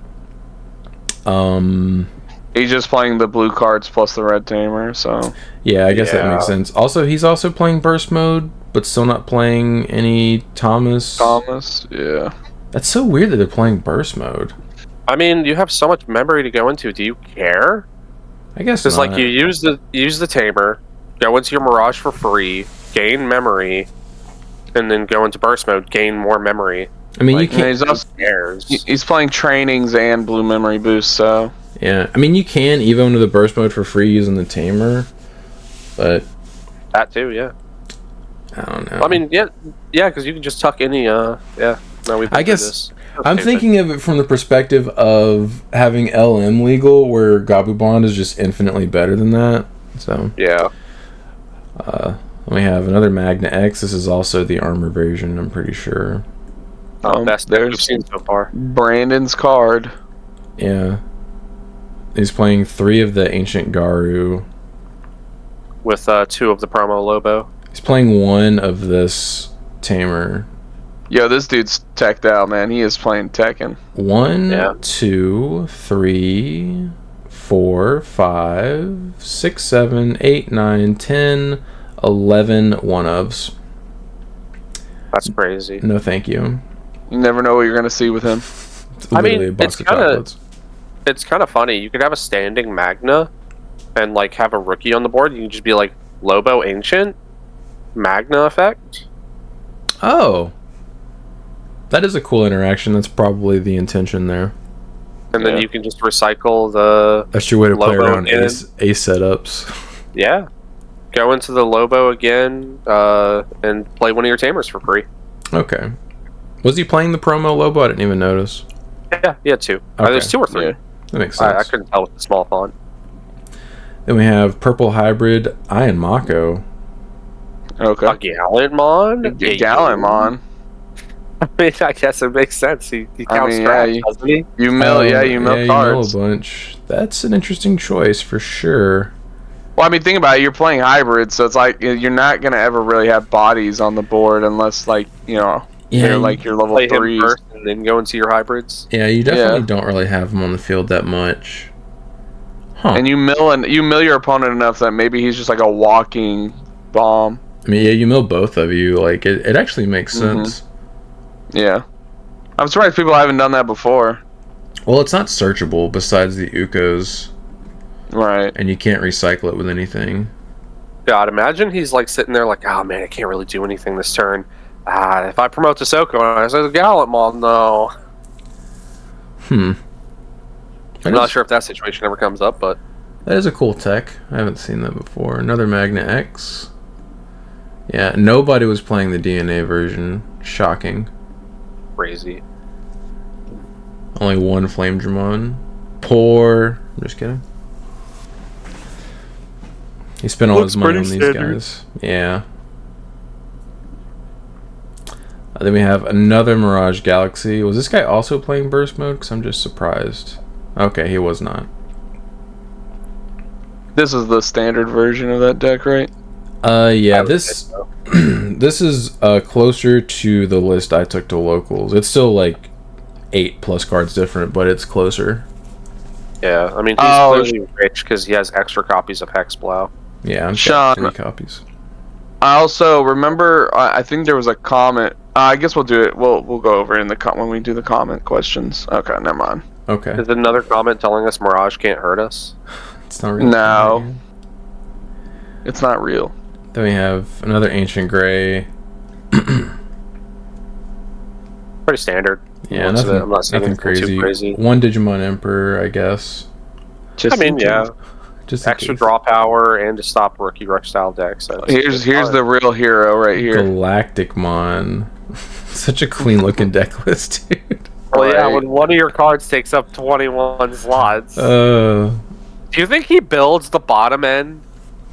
He's just playing the blue cards plus the red tamer, so yeah, I guess that makes sense. Also, he's also playing burst mode, but still not playing any Thomas. Yeah. That's so weird that they're playing burst mode. I mean, you have so much memory to go into. Do you care? I guess because like you use the tamer, go into your Mirage for free, gain memory, and then go into burst mode, gain more memory. I mean, like, you can't. He's, also, he's playing trainings and blue memory boost, so yeah. I mean, you can evo into the burst mode for free using the tamer, but that too, yeah. I don't know. I mean, yeah, because you can just tuck any. No, I guess I'm thinking of it from the perspective of having LM legal, where Gabubon is just infinitely better than that. So yeah. We have another Magna X. This is also the armor version, I'm pretty sure. Best that we've seen so far. Brandon's card. Yeah. He's playing 3 of the Ancient Garu. With 2 of the promo Lobo. He's playing 1 of this Tamer. Yo, this dude's teched out, man. He is playing Tekken. 1, 2, 3, 4, 5, 6, 7, 8, 9, 10, 11 one-ofs. That's crazy. No, thank you. You never know what you're gonna see with him. I mean, it's kind of funny. You could have a standing Magna and like have a rookie on the board. You can just be like Lobo Ancient Magna effect. Oh, that is a cool interaction. That's probably the intention there. And then you can just recycle the. That's your way to play Lobo around ace setups. Yeah, go into the Lobo again and play one of your tamers for free. Okay. Was he playing the promo Lobo? I didn't even notice. Yeah, 2. Okay. There's 2 or 3. Yeah. That makes sense. I couldn't tell with the small font. Then we have Purple Hybrid Ian Mako. Okay. A Gallantmon? Gallantmon. I mean, I guess it makes sense. He counts scratch, doesn't he? You mill, you mill cards. You mill a bunch. That's an interesting choice for sure. Well, I mean, think about it. You're playing hybrid, so it's like you're not gonna ever really have bodies on the board unless, like, they're like your level 3s. First and then go into your hybrids. Yeah, you definitely don't really have them on the field that much. Huh. And you mill your opponent enough that maybe he's just like a walking bomb. I mean, yeah, you mill both of you. Like, it actually makes sense. Yeah. I'm surprised people haven't done that before. Well, it's not searchable besides the Ukos. Right. And you can't recycle it with anything. God, imagine he's like sitting there like, oh man, I can't really do anything this turn. If I promote to Soko and I say Gallantmon, no. I'm not sure if that situation ever comes up, but that is a cool tech. I haven't seen that before. Another Magna X. Yeah, nobody was playing the DNA version. Shocking. Crazy. Only 1 Flame Dramon. Poor. I'm just kidding. He spent all his money on these guys. Yeah. Then we have another Mirage Galaxy. Was this guy also playing burst mode? Because I'm just surprised. Okay, he was not. This is the standard version of that deck, right? Yeah, this this is closer to the list I took to locals. It's still like 8+ cards different, but it's closer. Yeah, I mean, he's clearly rich because he has extra copies of Hexblow. Yeah, I'm Sean, 3 copies. I also remember. I think there was a comment. I guess we'll do it. We'll go over in the when we do the comment questions. Okay, never mind. Okay. Is it another comment telling us Mirage can't hurt us? It's not real. No, it's not real. Then we have another Ancient Gray. Pretty standard. Yeah, nothing, I'm not saying nothing crazy. crazy. 1 Digimon Emperor, I guess. Just Just extra draw power and to stop rookie rush style decks. So here's the real hero right here. Galacticmon. Such a clean looking deck list, dude. Well, yeah, when one of your cards takes up 21 slots. Do you think he builds the bottom end?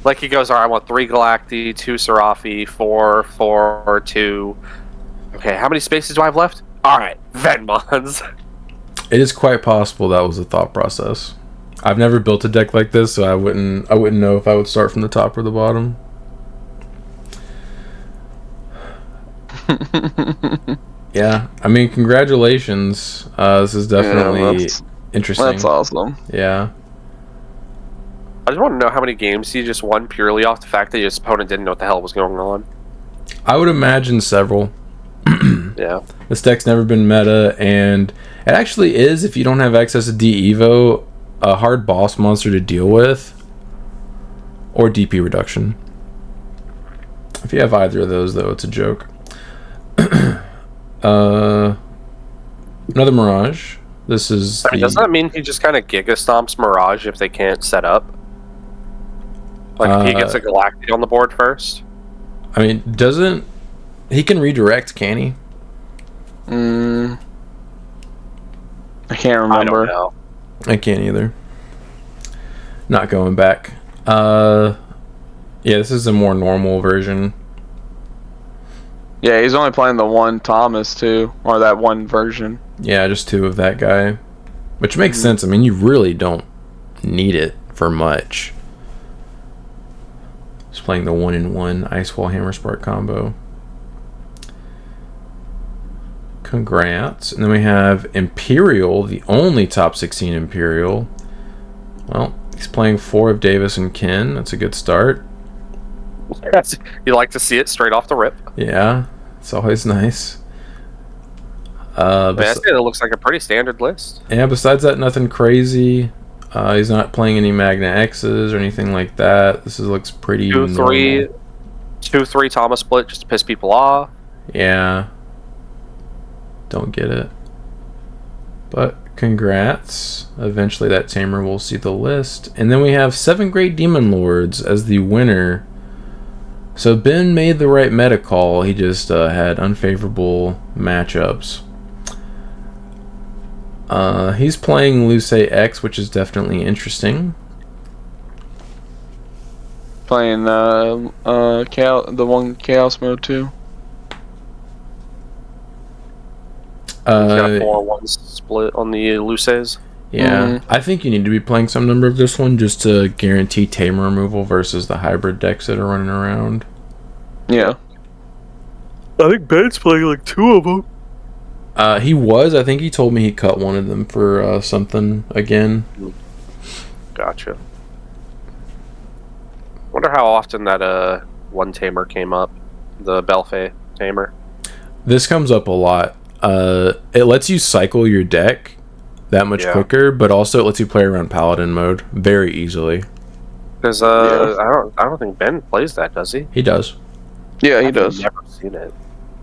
Like he goes, all right, I want 3 Galacti, 2 Serafi, 4, 2. Okay, how many spaces do I have left? All right, Venmons. It is quite possible that was the thought process. I've never built a deck like this, so I wouldn't know if I would start from the top or the bottom. Yeah, I mean, congratulations. This is definitely interesting. That's awesome. Yeah. I just want to know how many games he just won purely off the fact that his opponent didn't know what the hell was going on. I would imagine several. Yeah. This deck's never been meta, and it actually is, if you don't have access to D-Evo, a hard boss monster to deal with. Or DP reduction. If you have either of those, though, it's a joke. Another Mirage. This is. Does that mean he just kind of Giga Stomps Mirage if they can't set up? Like if he gets a Galactic on the board first? I mean, doesn't. He can redirect, can he? I can't remember. I don't know. I can't either. Not going back. Yeah, this is a more normal version. Yeah, he's only playing the one Thomas too, or that one version. Yeah, just 2 of that guy. Which makes sense. I mean, you really don't need it for much. Just playing the 1-in-1 Ice Wall Hammer Spark combo. Congrats. And then we have Imperial, the only top 16 Imperial. Well, he's playing 4 of Davis and Ken. That's a good start. You like to see it straight off the rip. Yeah, it's always nice. I say it looks like a pretty standard list. Yeah, besides that, nothing crazy. He's not playing any Magna X's or anything like that. This looks pretty 2-3 Thomas split just to piss people off. Yeah. Don't get it. But congrats. Eventually that tamer will see the list. And then we have 7 Great Demon Lords as the winner. So Ben made the right meta call. He just had unfavorable matchups. He's playing Luce X, which is definitely interesting. Playing the one Chaos mode too. He's got a 4-1 split on the Luces. Yeah, I think you need to be playing some number of this one just to guarantee tamer removal versus the hybrid decks that are running around. Yeah. I think Ben's playing like 2 of them. He was. I think he told me he cut one of them for something again. Gotcha. Wonder how often that one tamer came up, the Belfay tamer. This comes up a lot. It lets you cycle your deck that much quicker, but also it lets you play around Paladin mode very easily. Because I don't think Ben plays that, does he? He does. Yeah, he does. I've never seen it.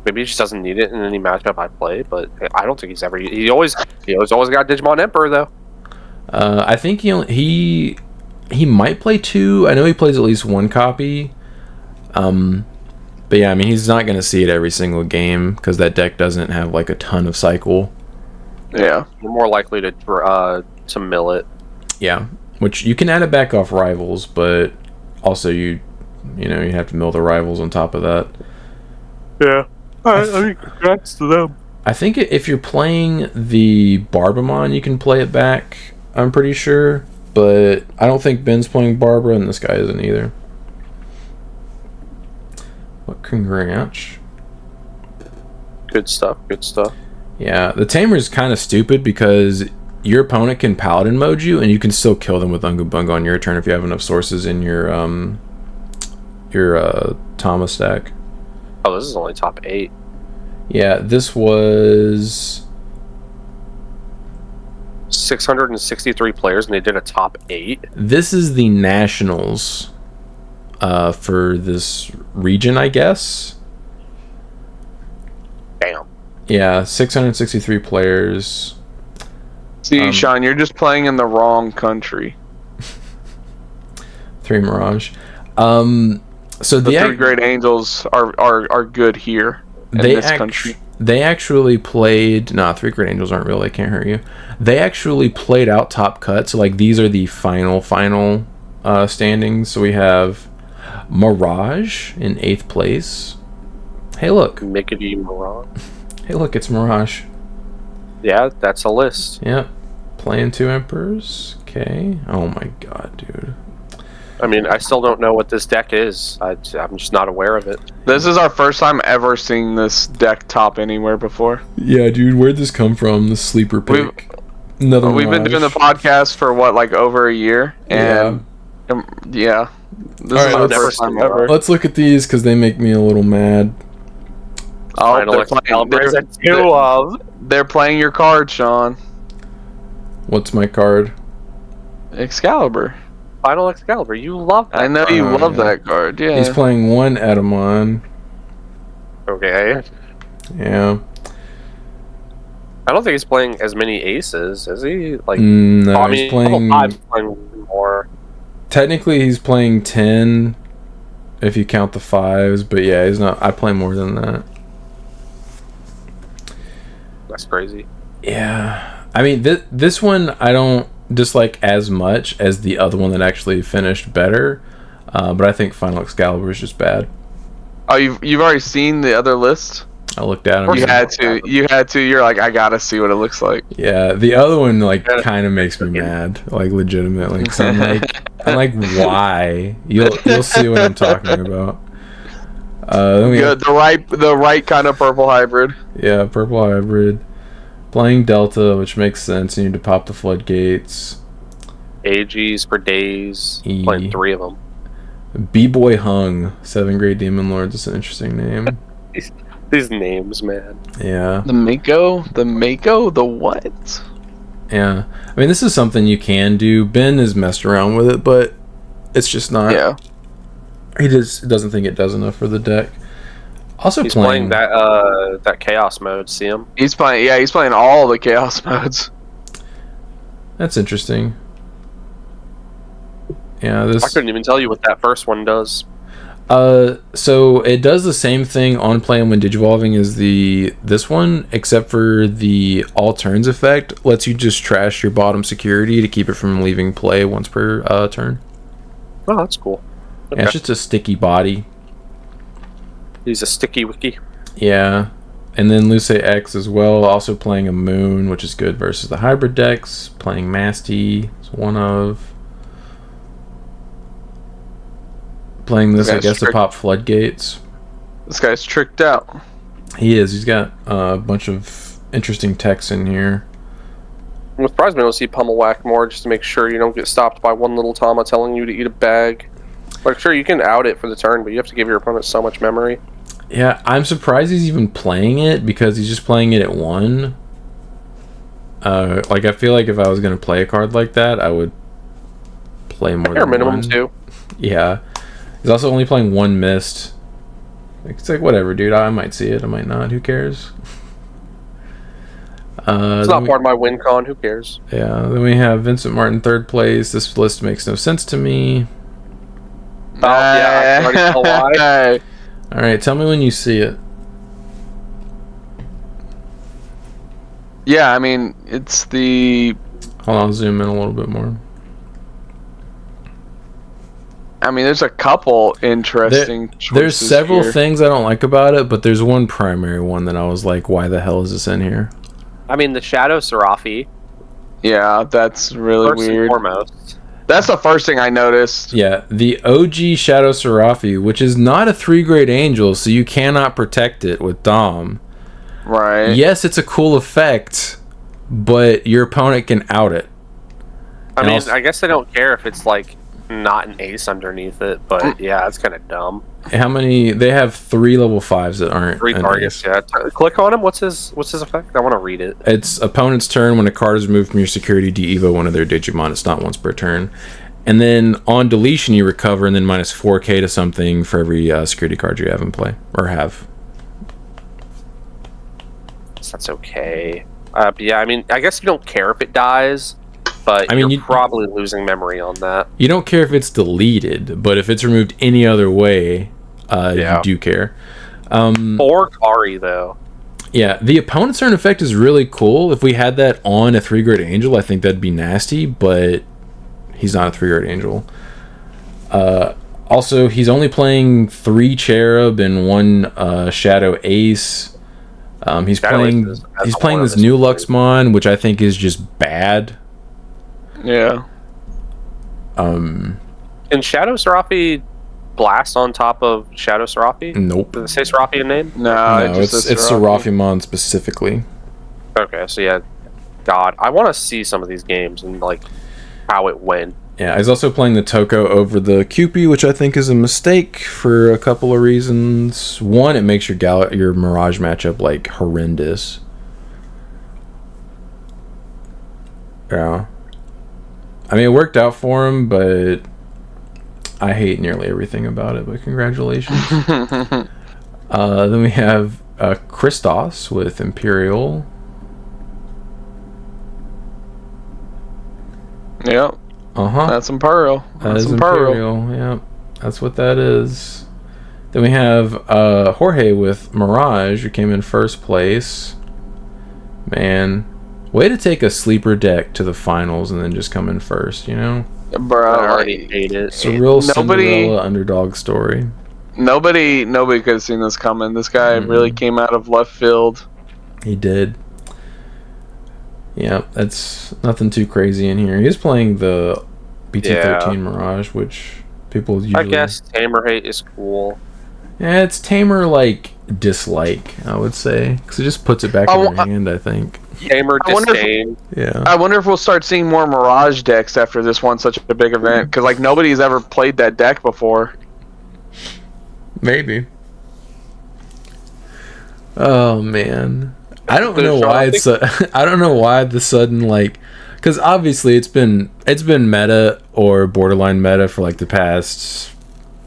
Maybe he just doesn't need it in any matchup I play, but I don't think he's ever. He always got Digimon Emperor though. I think he might play 2. I know he plays at least 1 copy. But yeah, I mean, he's not going to see it every single game because that deck doesn't have like a ton of cycle. Yeah, you're more likely to mill it. Yeah, which you can add it back off Rivals, but also you have to mill the Rivals on top of that. Yeah, I mean, congrats to them. I think if you're playing the Barbamon, you can play it back. I'm pretty sure, but I don't think Ben's playing Barbara, and this guy isn't either. But congrats. Good stuff. Good stuff. Yeah, the tamer is kind of stupid because your opponent can Paladin mode you, and you can still kill them with Unga Bunga on your turn if you have enough sources in your Thomas stack. Oh, this is only top 8. Yeah, this was 663 players, and they did a top 8. This is the nationals for this region, I guess. Damn. Yeah, 663 players. See, Sean, you're just playing in the wrong country. 3 Mirage. So the 3 Great Angels are good here in this country. They actually played. 3 Great Angels aren't real. They can't hurt you. They actually played out top cut. So like these are the final standings. So we have Mirage in 8th place. Hey, look. Mickety Mirage. Hey, look, it's Mirage. Yeah, that's a list. Yep. Playing 2 Emperors. Okay. Oh my god, dude. I mean, I still don't know what this deck is. I'm just not aware of it. This is our first time ever seeing this deck top anywhere before. Yeah, dude, where'd this come from? The sleeper pick. We've been doing the podcast for what, like over a year, and yeah, this is our first time ever. Let's look at these because they make me a little mad. Oh, they're playing your card, Sean. What's my card? Excalibur. Final Excalibur. You love that. I know you love that card. Yeah. He's playing one Edamon. Okay. Yeah. I don't think he's playing as many aces, is he? Like, no, he's playing more. Technically, he's playing 10 if you count the 5s, but yeah, he's not. I play more than that. That's crazy. Yeah. I mean, this one I don't dislike as much as the other one that actually finished better, but I think Final Excalibur is just bad. Oh, you've already seen the other list? I looked at him. You had to. You're like, I gotta see what it looks like. Yeah, the other one like kind of makes me mad, like legitimately. So I'm like, why? You'll see what I'm talking about. The right kind of purple hybrid. Yeah, purple hybrid. Playing Delta, which makes sense. You need to pop the floodgates. AGs for days. Playing 3 of them. B-Boy Hung, 7 Great Demon Lords. It's an interesting name. These names, man. Yeah. The Mako, the what? Yeah. I mean, this is something you can do. Ben has messed around with it, but it's just not. Yeah. He doesn't think it does enough for the deck. Also, he's playing that chaos mode. See him? He's playing all the chaos modes. That's interesting. Yeah, I couldn't even tell you what that first one does. So it does the same thing on play and when digivolving as this one, except for the all turns effect lets you just trash your bottom security to keep it from leaving play once per turn. Oh, that's cool. Okay. Yeah, it's just a sticky body. He's a sticky wiki. Yeah. And then Luce X as well, also playing a Moon, which is good versus the hybrid decks. Playing Masty is one of. Playing this, I guess, to pop floodgates. This guy's tricked out. He is. He's got a bunch of interesting techs in here. I'm surprised we don't see Pummel Whack more, just to make sure you don't get stopped by one little Tama telling you to eat a bag. Like, sure, you can out it for the turn, but you have to give your opponent so much memory. Yeah, I'm surprised he's even playing it, because he's just playing it at 1. Like, I feel like if I was going to play a card like that, I would play more than minimum 1. 2. Yeah. He's also only playing 1 mist. It's like, whatever, dude. I might see it. I might not. Who cares? It's not part of my win con. Who cares? Yeah. Then we have Vincent Martin 3rd place. This list makes no sense to me. Oh, yeah. I already know why. Alright, tell me when you see it. Yeah, I mean, it's the... Hold on, I'll zoom in a little bit more. I mean, there's a couple interesting choices. There's several here. things I don't like about it, but there's one primary one that I was like, why the hell is this in here? I mean, the Shadow Serafi. Yeah, that's really first weird. And foremost. That's the first thing I noticed. Yeah, the OG Shadow Serafi, which is not a 3-grade angel, so you cannot protect it with Dom. Right. Yes, it's a cool effect, but your opponent can out it. I mean, I guess they don't care if it's like not an ace underneath it, but yeah, it's kind of dumb. How many? They have 3 level 5s that aren't 3 targets. Yeah, click on him. What's his effect? I want to read it. It's opponent's turn. When a card is removed from your security, de-evo one of their Digimon. It's not once per turn. And then on deletion, you recover, and then minus 4k to something for every security card you have in play or have. That's okay. But yeah, I mean, I guess you don't care if it dies. But I mean, you're probably losing memory on that. You don't care if it's deleted, but if it's removed any other way, you do care. Or Kari, though. Yeah, the opponent's turn effect is really cool. If we had that on a 3-grade angel, I think that'd be nasty, but he's not a 3-grade angel. Also, he's only playing 3 Cherub and 1 Shadow Ace. He's playing this new Luxmon, which I think is just bad. Yeah. Can Shadow Serafi blast on top of Shadow Serafi? Nope. Does it say Serafi in name? No, it's Serafimon specifically. Okay, so yeah. God, I want to see some of these games and like how it went. Yeah, I was also playing the Toko over the Cupid, which I think is a mistake for a couple of reasons. One, it makes your Mirage matchup like horrendous. Yeah. I mean, it worked out for him, but I hate nearly everything about it, but congratulations. Then we have Christos with Imperial. Yep. That's Imperial. That's Imperial. Yep. That's what that is. Then we have Jorge with Mirage, who came in first place. Man, way to take a sleeper deck to the finals and then just come in first, you know? Bro, I already hate it. It's a real Cinderella underdog story. Nobody could have seen this coming. This guy really came out of left field. He did. Yeah, that's nothing too crazy in here. He's playing the BT13 Mirage, which people usually... I guess Tamer hate is cool. Yeah, it's Tamer, like, dislike, I would say. Because it just puts it back in your hand, I think. Tamer disdain. Yeah. I wonder if we'll start seeing more Mirage decks after this one such a big event. Because, like, nobody's ever played that deck before. Maybe. Oh, man. I don't know why it's I don't know why the sudden, like, because obviously it's been meta or borderline meta for like the past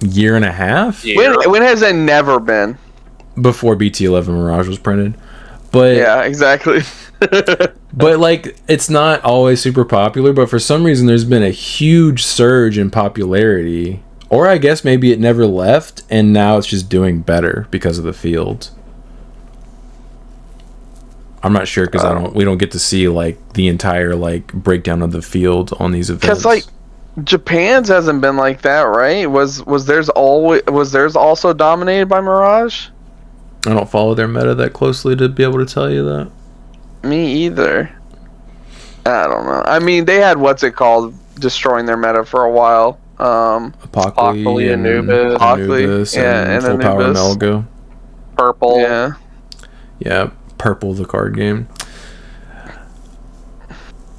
year and a half. When has it never been? Before BT11 Mirage was printed. But yeah, exactly. But like, it's not always super popular, but for some reason there's been a huge surge in popularity, or I guess maybe it never left and now it's just doing better because of the field. I'm not sure because we don't get to see like the entire like breakdown of the field on these events. Because like Japan's hasn't been like that, right? Was theirs also dominated by Mirage? I don't follow their meta that closely to be able to tell you that. Me either. I don't know. I mean, they had what's it called destroying their meta for a while. Apocalypse, Anubis, and Full Power Melgo. Purple. Yeah. Purple, the card game.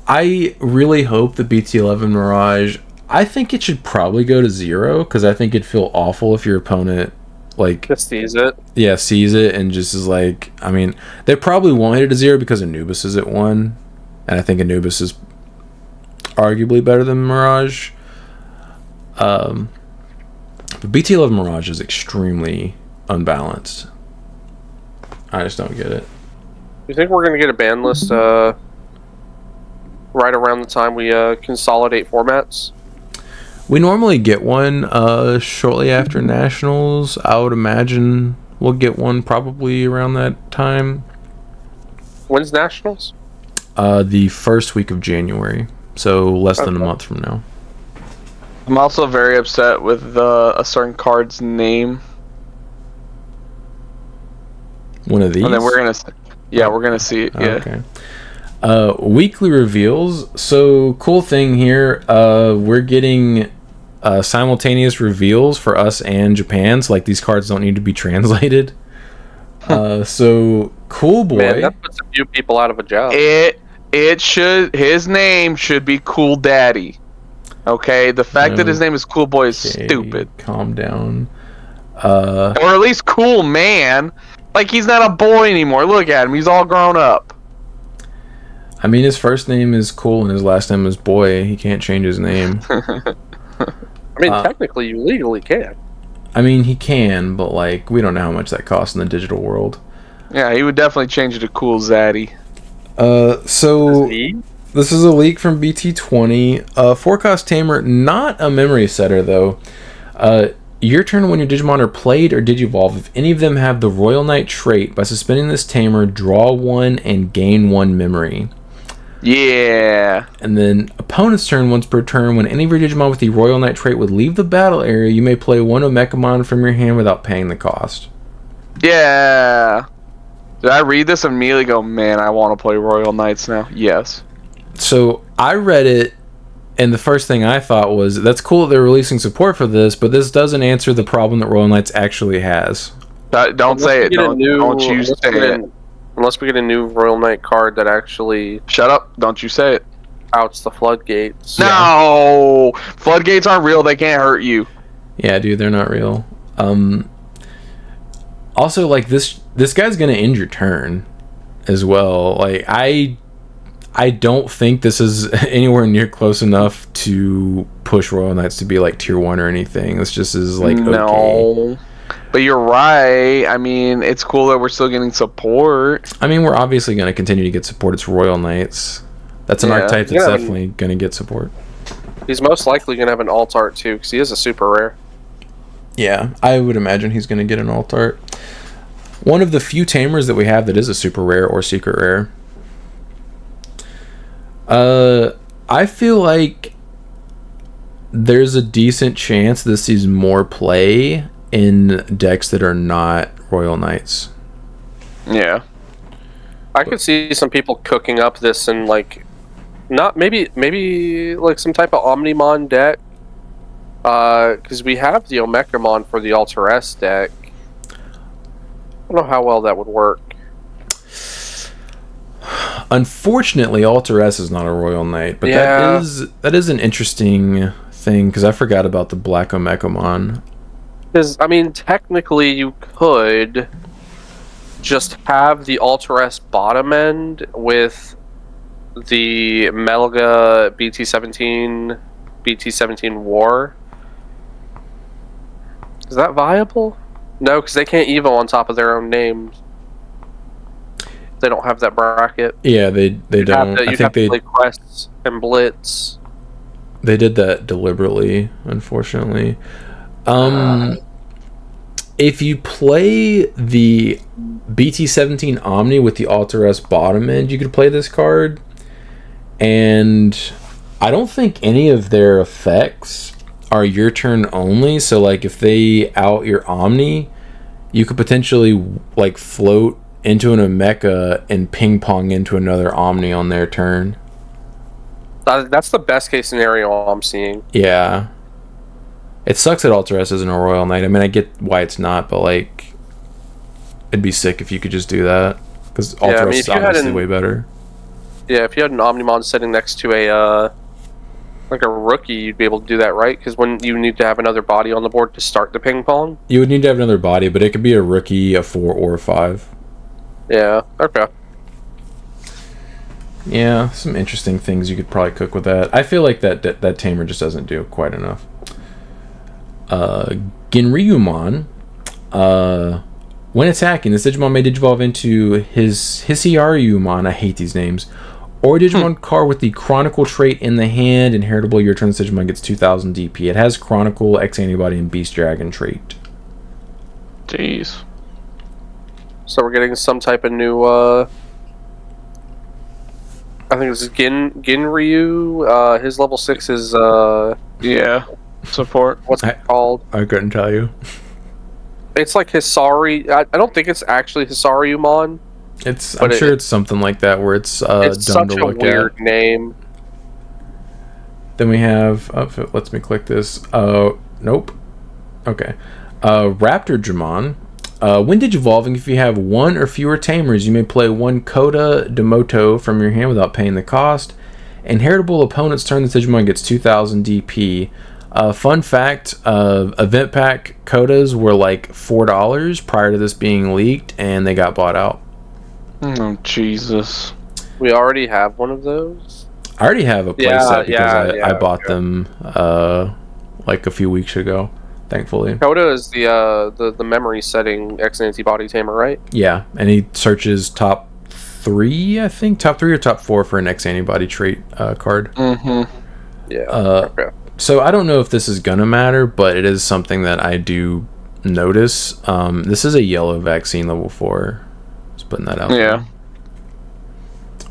I really hope the BT11 Mirage, I think it should probably go to 0 because I think it'd feel awful if your opponent like just sees it. Yeah, sees it and just is like, I mean, they probably won't hit it to 0 because Anubis is at 1, and I think Anubis is arguably better than Mirage. But BT11 Mirage is extremely unbalanced. I just don't get it. You think we're going to get a ban list right around the time we consolidate formats? We normally get one shortly after Nationals. I would imagine we'll get one probably around that time. When's Nationals? The first week of January, so less than a month from now. I'm also very upset with a certain card's name. One of these? And then we're gonna see it. Yeah. Okay. Weekly reveals. So cool thing here. We're getting simultaneous reveals for us and Japan. So like these cards don't need to be translated. So cool boy. Man, that puts a few people out of a job. His name should be Cool Daddy. Okay. The fact that his name is Cool Boy is stupid. Calm down. Or at least Cool Man. Like, he's not a boy anymore. Look at him. He's all grown up. I mean, his first name is Cool and his last name is Boy. He can't change his name. I mean, technically, you legally can. I mean, he can, but, like, we don't know how much that costs in the digital world. Yeah, he would definitely change it to Cool Zaddy. So, this is a leak from BT20. Forecast Tamer, not a memory setter, though. Your turn when your Digimon are played or Digivolve, if any of them have the Royal Knight trait, by suspending this Tamer, draw 1 and gain 1 memory. Yeah. And then opponent's turn, once per turn, when any of your Digimon with the Royal Knight trait would leave the battle area, you may play 1 Omecamon from your hand without paying the cost. Yeah. Did I read this and immediately go, man, I want to play Royal Knights now? Yes. So I read it And the first thing I thought was, that's cool that they're releasing support for this, but this doesn't answer the problem that Royal Knights actually has. Don't say it. Don't you say it. Unless we get a new Royal Knight card that actually... Shut up. Don't you say it. Outs the floodgates. No! Yeah. Floodgates aren't real. They can't hurt you. Yeah, dude, they're not real. Also, like, this guy's gonna end your turn as well. Like, I don't think this is anywhere near close enough to push Royal Knights to be like tier 1 or anything. This just is like okay. But you're right. I mean, it's cool that we're still getting support. I mean, we're obviously going to continue to get support. It's Royal Knights. That's an archetype that's definitely going to get support. He's most likely going to have an alt art too, because he is a super rare. Yeah, I would imagine he's going to get an alt art. One of the few tamers that we have that is a super rare or secret rare. I feel like there's a decent chance this sees more play in decks that are not Royal Knights. Yeah. I could see some people cooking up this in like maybe like some type of Omnimon deck. Because we have the Omecamon for the Alter S deck. I don't know how well that would work. Unfortunately, Alter S is not a Royal Knight, but that is an interesting thing because I forgot about the Black Omecamon. Because, I mean, technically you could just have the Alter S bottom end with the Melga BT-17 War. Is that viable? No, because they can't Evo on top of their own names. They don't have that bracket. Yeah, they don't. I think they play quests and blitz. They did that deliberately, unfortunately. If you play the BT-17 Omni with the Alter S bottom end, you could play this card. And I don't think any of their effects are your turn only. So, like, if they out your Omni, you could potentially, like, float into an Omeka and ping pong into another Omni on their turn. That's the best case scenario I'm seeing. Yeah. It sucks that Alter S isn't a Royal Knight. I mean, I get why it's not, but like, it'd be sick if you could just do that. Because Alter S is obviously way better. Yeah, if you had an Omnimon sitting next to a like a rookie, you'd be able to do that, right? Because when you need to have another body on the board to start the ping pong, you would need to have another body, but it could be a rookie, a 4, or a 5. Yeah. Okay. Yeah, some interesting things you could probably cook with that. I feel like that tamer just doesn't do quite enough. Ginryumon, when attacking, this Digimon may digivolve into his Hisiarumon, I hate these names, or a Digimon card with the Chronicle trait in the hand. Inheritable, your turn, this Digimon gets 2000 DP. It has Chronicle, X Antibody, and Beast Dragon trait. Jeez. So we're getting some type of new, I think it's Ginryu. His level 6 is, yeah, support. What's it called? I couldn't tell you. It's like Hisari. I don't think it's actually Hisariumon. I'm sure it's something like that where it's dumb such to look a weird at. name. Then we have, if it lets me click this, nope. Okay. Raptor-Dramon. When digivolving, if you have one or fewer tamers, you may play one Coda Demoto from your hand without paying the cost. Inheritable opponent's turn, the Digimon gets 2000 DP. Fun fact, event pack Codas were like $4 prior to this being leaked, and they got bought out. Oh, Jesus. We already have one of those? I already have a playset because I bought them like a few weeks ago. Thankfully, Coda is the memory setting X antibody tamer, right? Yeah, and he searches top 3, I think, top 3 or top 4 for an X antibody trait card. Mm-hmm. Yeah. Okay. So I don't know if this is gonna matter, but it is something that I do notice. This is a yellow vaccine level 4. Just putting that out. Yeah. There.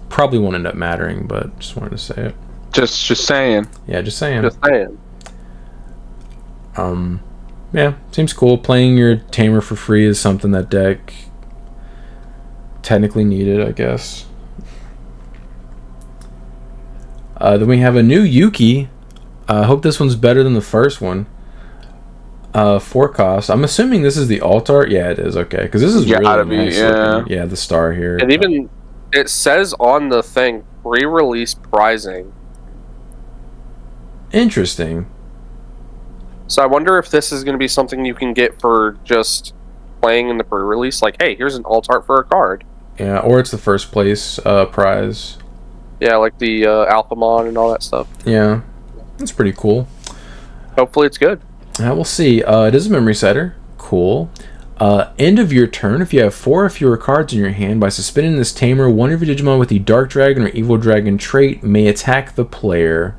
Probably won't end up mattering, but just wanted to say it. Just saying. Yeah, just saying. Just saying. Yeah, seems cool. Playing your tamer for free is something that deck technically needed, I guess. Then we have a new Yuki. I hope this one's better than the first one. 4 cost. I'm assuming this is the alt art. Yeah, it is. Okay, because this is really nice looking. Yeah, the star here. And even it says on the thing, pre-release pricing. Interesting. So I wonder if this is going to be something you can get for just playing in the pre-release. Like, hey, here's an alt art for a card. Yeah, or it's the first place prize. Yeah, like the Alphamon and all that stuff. Yeah, that's pretty cool. Hopefully it's good. We'll see. It is a memory setter. Cool. End of your turn, if you have 4 or fewer cards in your hand, by suspending this tamer, one of your Digimon with the Dark Dragon or Evil Dragon trait may attack the player.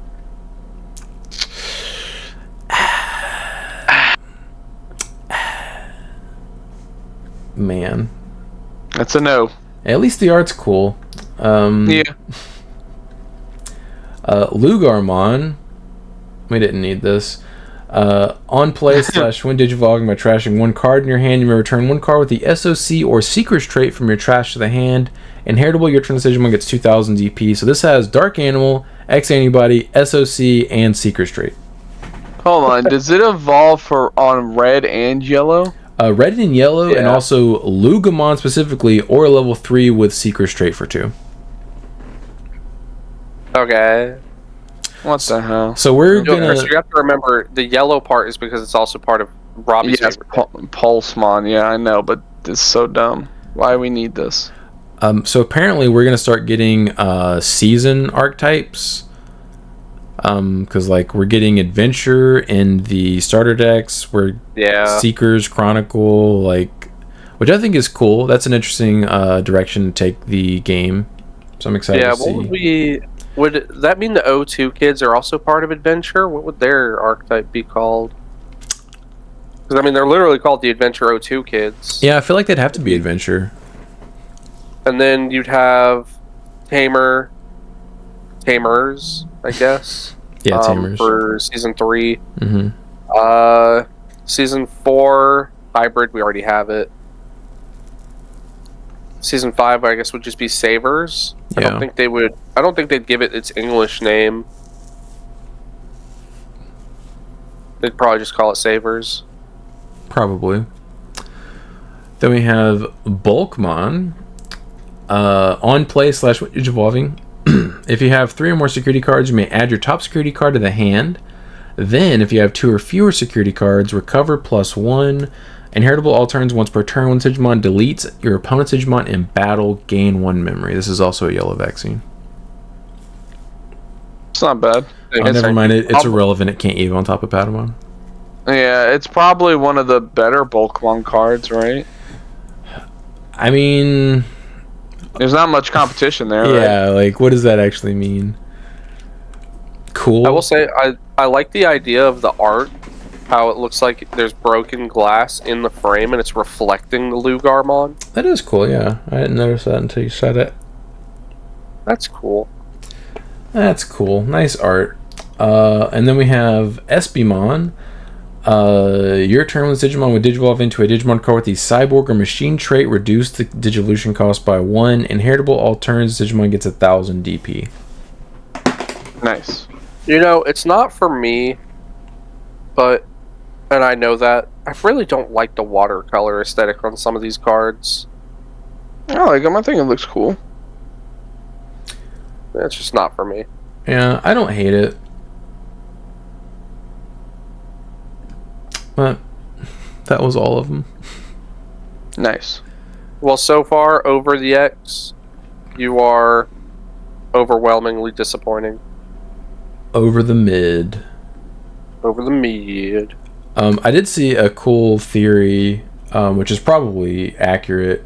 Man. That's a no. At least the art's cool. Yeah. Lugarmon. We didn't need this. On play / when digivolving by trashing 1 card in your hand, you may return 1 card with the SOC or Secrets trait from your trash to the hand. Inheritable, your turn Digimon gets 2000 DP. So this has Dark Animal, X Antibody, SOC, and Secrets trait. Hold on, does it evolve on red and yellow? Red and yellow, and also Lugamon specifically, or level 3 with Secrets trait for 2. Okay. What the hell? So we're gonna. So you have to remember the yellow part is because it's also part of Robbie's favorite. Pulsemon. Yeah, I know, but it's so dumb. Why do we need this? So apparently we're gonna start getting season archetypes. Because like we're getting adventure in the starter decks. We're Seekers, Chronicle, like, which I think is cool. That's an interesting direction to take the game. So I'm excited to see. Would that mean the O2 kids are also part of Adventure? What would their archetype be called? Because, I mean, they're literally called the Adventure O2 kids. Yeah, I feel like they'd have to be Adventure. And then you'd have Tamers, I guess. Yeah, Tamers. For Season 3. Mm-hmm. Season 4, Hybrid, we already have it. Season 5, I guess, would just be Savers. Yeah. I don't think they'd give it its English name. They'd probably just call it Savers. Probably. Then we have Bulkmon. On play / evolving. If you have 3 or more security cards, you may add your top security card to the hand. Then, if you have 2 or fewer security cards, recover +1. Inheritable all turns once per turn. When Digimon deletes your opponent's Digimon in battle, gain 1 memory. This is also a yellow vaccine. It's not bad. Oh, never mind. It's irrelevant. It can't Evo on top of Patamon. Yeah, it's probably one of the better Bulkmon cards, right? I mean, there's not much competition there. Yeah, right? Like, what does that actually mean? Cool. I will say, I like the idea of the art. How it looks like there's broken glass in the frame and it's reflecting the Lugarmon. That is cool, yeah. I didn't notice that until you said it. That's cool. That's cool. Nice art. And then we have Espimon. Your turn with Digimon would Digivolve into a Digimon card with the Cyborg or Machine trait. Reduce the Digivolution cost by 1. Inheritable all turns. Digimon gets 1000 DP. Nice. You know, it's not for me, but... And I know that. I really don't like the watercolor aesthetic on some of these cards. I like them. I think it looks cool. It's just not for me. Yeah, I don't hate it. But that was all of them. Nice. Well, so far, over the X, you are overwhelmingly disappointing. Over the mid. Over the mid. I did see a cool theory, which is probably accurate,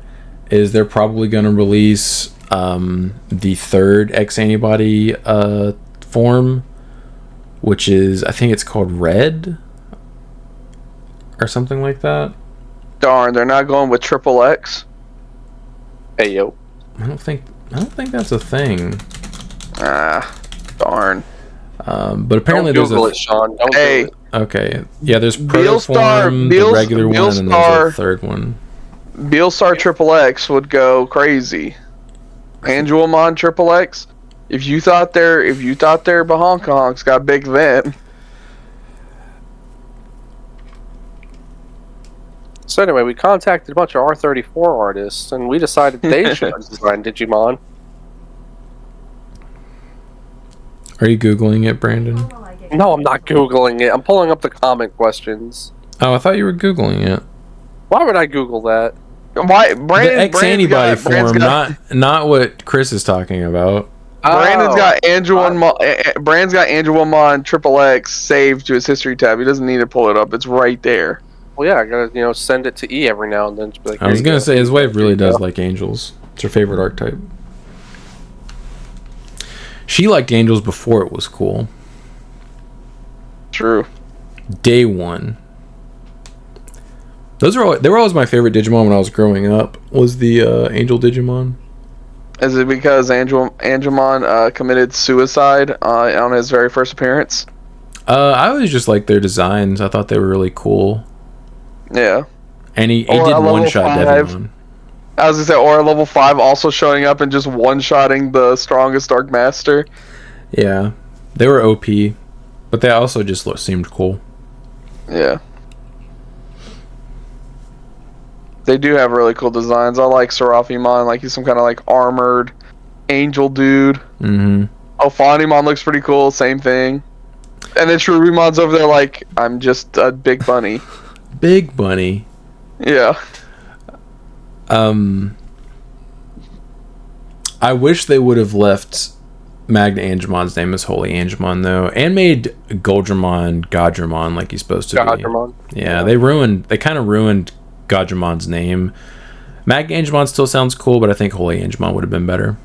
is they're probably going to release the 3rd X antibody form, which is, I think it's called Red or something like that. Darn, they're not going with Triple X. Hey yo. I don't think that's a thing. Darn. But apparently don't Google it, Sean. Don't do it. Okay. Yeah, there's Protoform, the regular one, and then there's a 3rd one. Beelstar Triple X would go crazy. Angelmon Triple X. If you thought their Bahonkahonks got big then. So anyway, we contacted a bunch of R34 artists, and we decided they should design Digimon. Are you Googling it, Brandon? No, I'm not Googling it. I'm pulling up the comment questions. Oh, I thought you were Googling it. Why would I Google that? Why, Brandon? The X-antibody form, not what Chris is talking about. Brandon's got Brandon's got Angelomon Triple X saved to his history tab. He doesn't need to pull it up. It's right there. Well, yeah, I gotta send it to E every now and then. To be like, I was gonna say his wife really does like angels. It's her favorite archetype. She liked angels before it was cool. True. Day one. They were always my favorite Digimon when I was growing up. Was the Angel Digimon? Is it because Angelmon committed suicide on his very first appearance? I always just liked their designs. I thought they were really cool. Yeah. And he did one-shot Devimon. I was gonna say, or level 5 also showing up and just one-shotting the strongest Dark Master. Yeah. They were OP, but they also just seemed cool. Yeah. They do have really cool designs. I like Seraphimon, like he's some kind of like armored angel dude. Mm-hmm. Ophanimon looks pretty cool, same thing. And then Cherubimon's over there like, I'm just a big bunny. Big bunny. Yeah. I wish they would have left Magna Angemon's name as Holy Angemon though, and made Goldramon Godramon like he's supposed to Godramon. be. Yeah, they kind of ruined Godramon's name. Magna Angemon still sounds cool, but I think Holy Angemon would have been better.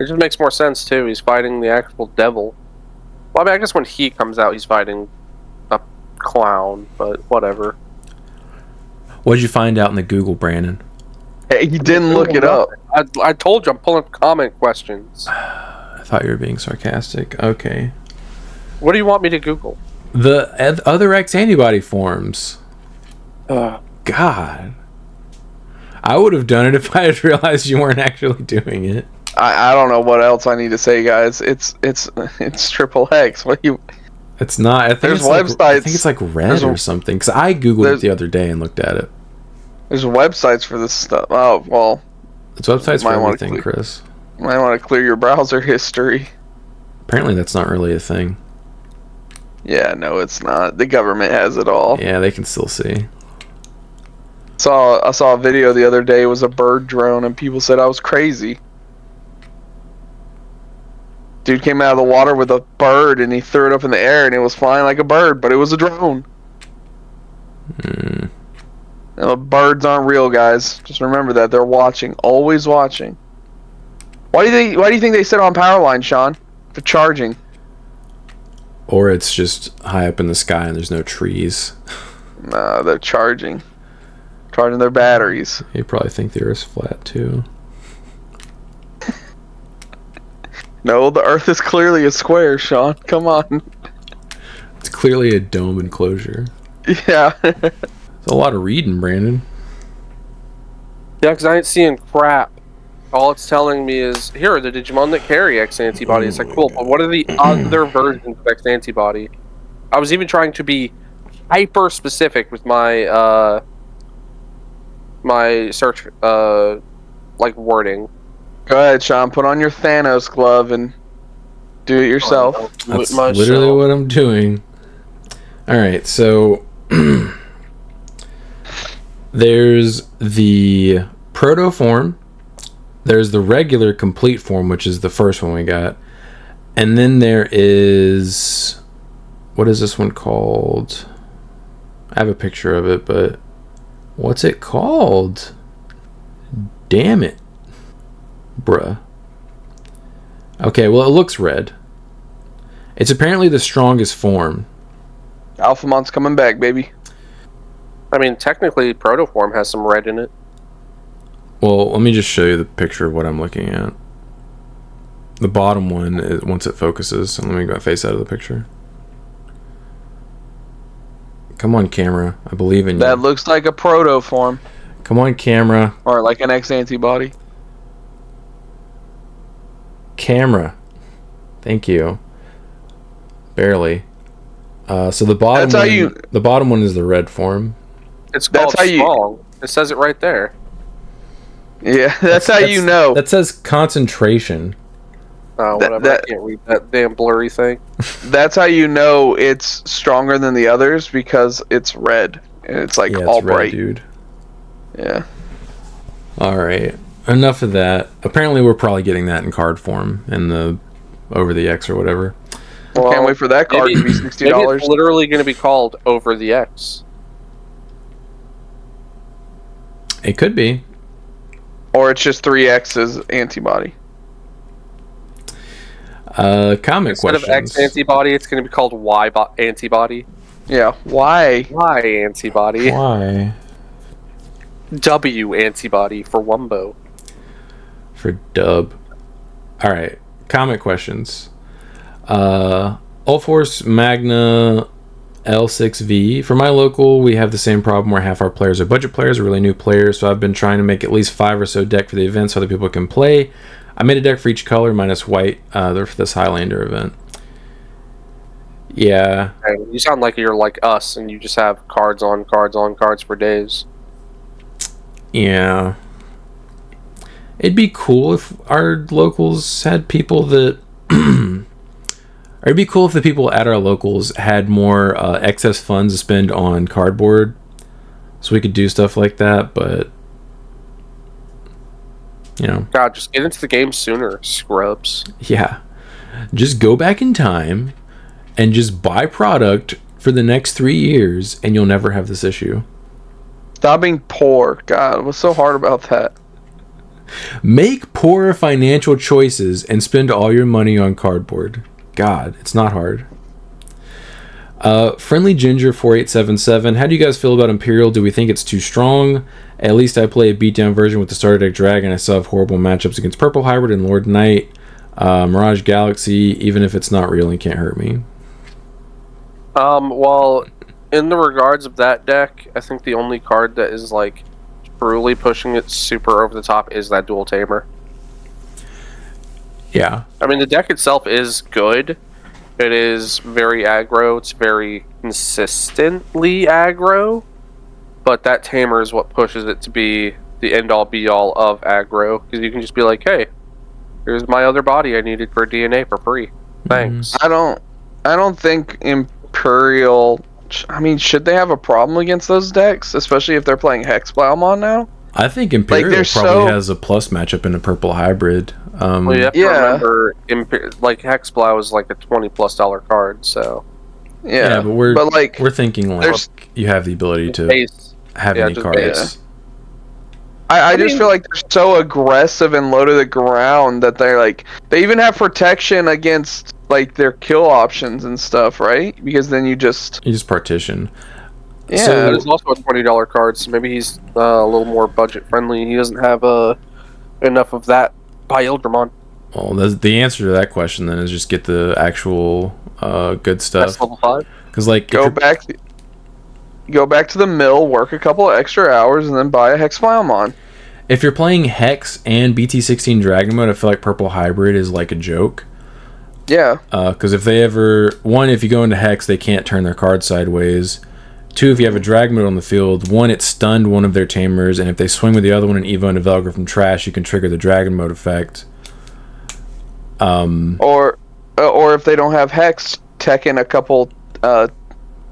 It just makes more sense too. He's fighting the actual devil. Well, I mean, I guess when he comes out, he's fighting a clown, but whatever. What did you find out in the Google, Brandon? Hey, he didn't look it up. I told you I'm pulling up comment questions. I thought you were being sarcastic. Okay. What do you want me to Google? The other X-antibody forms. God. I would have done it if I had realized you weren't actually doing it. I don't know what else I need to say, guys. It's Triple X. What you? It's not. I think there's it's websites. Like, I think it's like red or something. Because I googled it the other day and looked at it. There's websites for this stuff. Oh well. It's websites for everything, Chris. Might want to clear your browser history. Apparently, that's not really a thing. Yeah, no, it's not. The government has it all. Yeah, they can still see. I saw a video the other day. It was a bird drone, and people said I was crazy. Dude came out of the water with a bird, and he threw it up in the air, and it was flying like a bird, but it was a drone. Birds aren't real, guys. Just remember that. They're watching. Always watching. Why do you think they sit on power lines, Sean? For charging. Or it's just high up in the sky and there's no trees. No, they're charging. Charging their batteries. You probably think the Earth's flat, too. No, the Earth is clearly a square, Sean. Come on. It's clearly a dome enclosure. Yeah. It's a lot of reading, Brandon. Yeah, because I ain't seeing crap. All it's telling me is, here are the Digimon that carry X-antibody. It's like, cool, but what are the other versions of X-antibody? I was even trying to be hyper specific with my my search like wording. Go ahead, Sean. Put on your Thanos glove and do it yourself. That's literally what I'm doing. Alright, so there's the proto form, there's the regular complete form, which is the first one we got, and then there is, what is this one called? I have a picture of it, but what's it called? Damn it. Bruh. Okay, well, it looks red. It's apparently the strongest form. Alphamon's coming back, baby. I mean, technically, Protoform has some red in it. Well, let me just show you the picture of what I'm looking at. The bottom one, is, once it focuses, and let me go face out of the picture. Come on, camera. I believe in you. That looks like a Protoform. Come on, camera. Or like an X-antibody. Camera. Thank you. Barely. So the bottom one, the bottom one is the red form. It's called strong. It says it right there. Yeah, that's how you know. That says concentration. Oh, whatever. I can't read that damn blurry thing. That's how you know it's stronger than the others, because it's red. And it's like all bright. Red, dude. Yeah. Alright. Enough of that. Apparently we're probably getting that in card form in the Over the X or whatever. Well, can't wait for that card to be $60. Maybe it's literally going to be called Over the X. It could be. Or it's just 3X's antibody. Comment Instead questions. Instead of X antibody, it's going to be called Y antibody. Yeah, why? Y antibody. Why? W antibody for Wumbo. For dub. Alright. Comment questions. Allforce Magna L6V. For my local, we have the same problem where half our players are budget players or really new players, so I've been trying to make at least 5 or so deck for the event so other people can play. I made a deck for each color minus white for this Highlander event. Yeah. You sound like you're like us and you just have cards on cards on cards for days. Yeah. It'd be cool if our locals had people that... Or it'd be cool if the people at our locals had more excess funds to spend on cardboard. So we could do stuff like that, but... You know. God, just get into the game sooner, scrubs. Yeah. Just go back in time and just buy product for the next 3 years and you'll never have this issue. Stop being poor. God, what's so hard about that? Make poor financial choices and spend all your money on cardboard. God, it's not hard. Friendly Ginger 4877. How do you guys feel about Imperial? Do we think it's too strong? At least I play a beatdown version with the starter deck Dragon. I still have horrible matchups against Purple Hybrid and Lord Knight. Mirage Galaxy, even if it's not real and can't hurt me. Well, in the regards of that deck, I think the only card that is like truly pushing it super over the top is that Dual Tamer. Yeah. I mean, the deck itself is good. It is very aggro. It's very consistently aggro. But that Tamer is what pushes it to be the end-all, be-all of aggro. Because you can just be like, hey, here's my other body I needed for DNA for free. Thanks. I don't think Imperial... I mean, should they have a problem against those decks? Especially if they're playing Hexblaumon now? I think Imperial probably has a plus matchup in a Purple Hybrid. Well, you have to remember, like, Hexblau is like a $20+ card, so... Yeah, but we're thinking like you have the ability to have any cards. I just feel like they're so aggressive and low to the ground that they're like... They even have protection against, like, their kill options and stuff, right? Because then you just partition. Yeah, so, there's also a $20 card, so maybe he's a little more budget friendly. He doesn't have enough of that by Ildramon. Well, the answer to that question then is just get the actual good stuff. That's level 5. Because like go back to the mill, work a couple of extra hours, and then buy a Hexblaumon. If you're playing Hex and BT16 Dragon Mode, I feel like Purple Hybrid is like a joke. Yeah. Because if they ever... One, if you go into Hex, they can't turn their card sideways. 2, if you have a Dragon Mode on the field, 1, it stunned one of their Tamers, and if they swing with the other one and Evo and Developper from trash, you can trigger the Dragon Mode effect. Or if they don't have Hex, tech in a couple Toga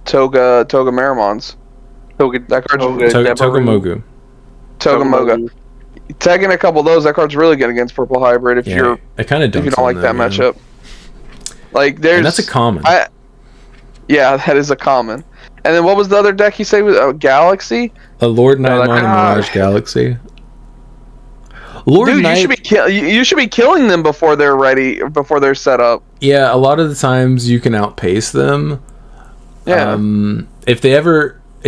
Marimons. Togamogu. Togamoga. Tagging a couple of those, that card's really good against Purple Hybrid if you don't like that matchup. Like there's and that's a common. Yeah, that is a common. And then what was the other deck you say was Galaxy? A Lord Knight and Mirage Galaxy. Dude, you should be killing them before they're ready, before they're set up. Yeah, a lot of the times you can outpace them. Yeah. If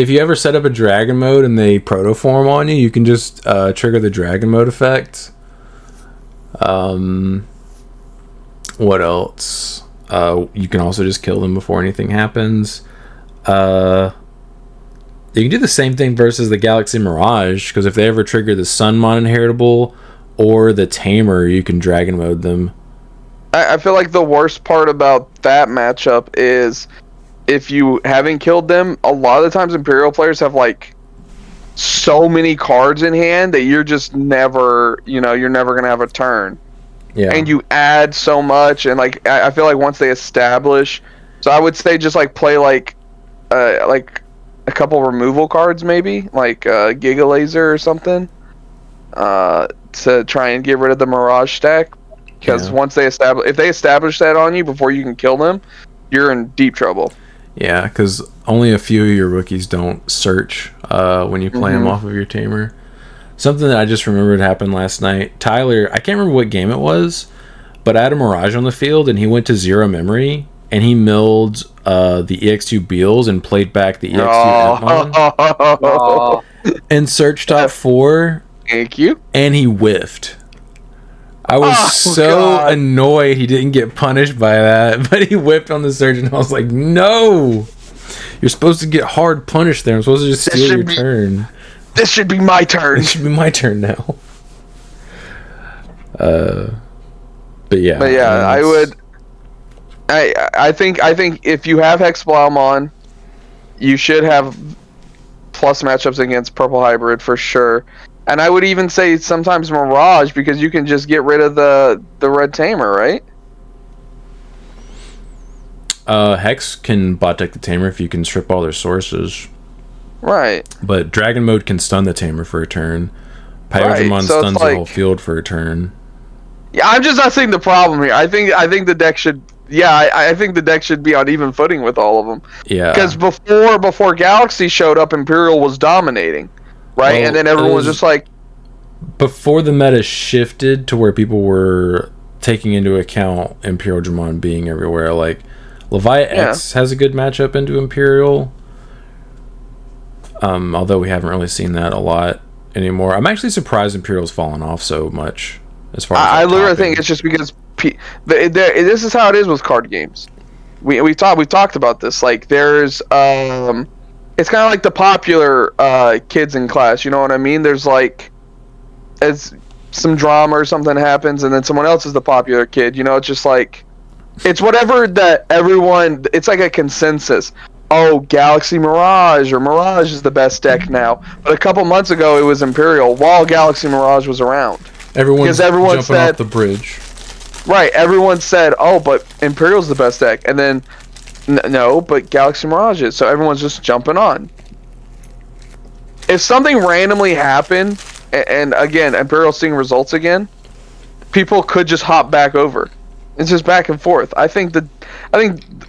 you ever set up a Dragon Mode and they protoform on you, you can just trigger the Dragon Mode effect. What else? You can also just kill them before anything happens. You can do the same thing versus the Galaxy Mirage, because if they ever trigger the Sunmon Inheritable or the Tamer, you can Dragon Mode them. I feel like the worst part about that matchup is if you haven't killed them, a lot of the times Imperial players have like so many cards in hand that you're just never, you're never gonna have a turn. Yeah. And you add so much, and like I feel like once they establish, so I would say just like play like a couple removal cards maybe, like Giga Laser or something, to try and get rid of the Mirage stack. Because once if they establish that on you before you can kill them, you're in deep trouble. Yeah, because only a few of your rookies don't search when you play them off of your tamer. Something that I just remembered happened last night. Tyler, I can't remember what game it was, but I had a Mirage on the field, and he went to 0 memory, and he milled the EX2 Beals and played back the EX2 Empmon and searched top 4. Thank you. And he whiffed. I was annoyed he didn't get punished by that, but he whipped on the surge, and I was like, no! You're supposed to get hard punished there. I'm supposed to just steal your turn. This should be my turn. This should be my turn now. But yeah. But yeah, I think if you have Hexblaumon, you should have plus matchups against Purple Hybrid for sure. And I would even say sometimes Mirage, because you can just get rid of the red tamer, right? Hex can bot deck the tamer if you can strip all their sources. Right. But Dragon Mode can stun the tamer for a turn. Pyrodramon stuns the whole field for a turn. Yeah, I'm just not seeing the problem here. I think the deck should. Yeah, I think the deck should be on even footing with all of them. Yeah. Because before Galaxy showed up, Imperial was dominating. Right, and then everyone was just like... Before the meta shifted to where people were taking into account Imperial Dramon being everywhere, like, Leviat X has a good matchup into Imperial. Although we haven't really seen that a lot anymore. I'm actually surprised Imperial's fallen off so much. As far as I literally think it's just because... this is how it is with card games. We talked about this. Like, there's... it's kind of like the popular kids in class, you know what I mean? There's like, as some drama or something happens, and then someone else is the popular kid. It's just like, it's whatever that everyone. It's like a consensus. Oh, Galaxy Mirage or Mirage is the best deck now. But a couple months ago, it was Imperial while Galaxy Mirage was around. Everyone jumping off the bridge. Right. Everyone said, "Oh, but Imperial's the best deck," and then. No, but Galaxy Mirage is, so everyone's just jumping on. If something randomly happened, and again, Imperial seeing results again, people could just hop back over. It's just back and forth. I think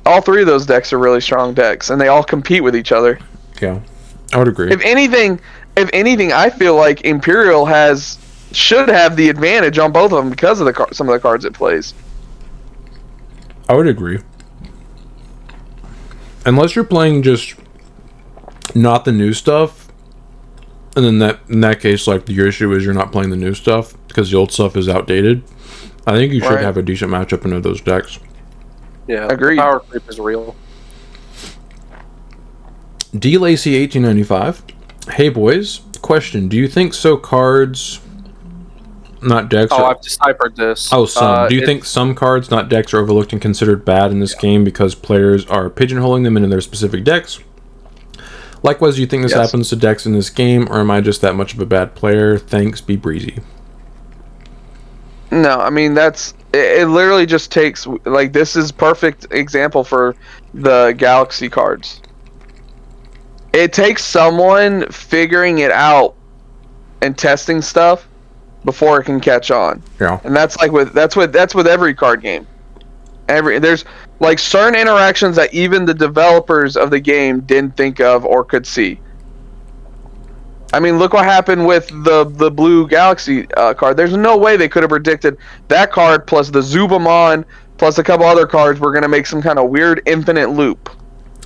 all 3 of those decks are really strong decks, and they all compete with each other. Yeah, I would agree. If anything, I feel like Imperial should have the advantage on both of them because of some of the cards it plays. I would agree. Unless you're playing just not the new stuff, and then in that case, like, your issue is you're not playing the new stuff because the old stuff is outdated. I think you should have a decent matchup into those decks. Yeah, agreed. Power creep is real. DLacy1895. Hey boys, question: do you think cards, not decks? I've deciphered this. Oh, some. Do you think some cards, not decks, are overlooked and considered bad in this game because players are pigeonholing them into their specific decks? Likewise, do you think this happens to decks in this game, or am I just that much of a bad player? Thanks, be breezy. No, I mean, it literally just takes, like, this is perfect example for the Galaxy cards. It takes someone figuring it out and testing stuff before it can catch on. Yeah. And that's with every card game. There's like certain interactions that even the developers of the game didn't think of or could see. I mean, look what happened with the blue Galaxy card. There's no way they could have predicted that card plus the Zubamon plus a couple other cards were going to make some kind of weird infinite loop.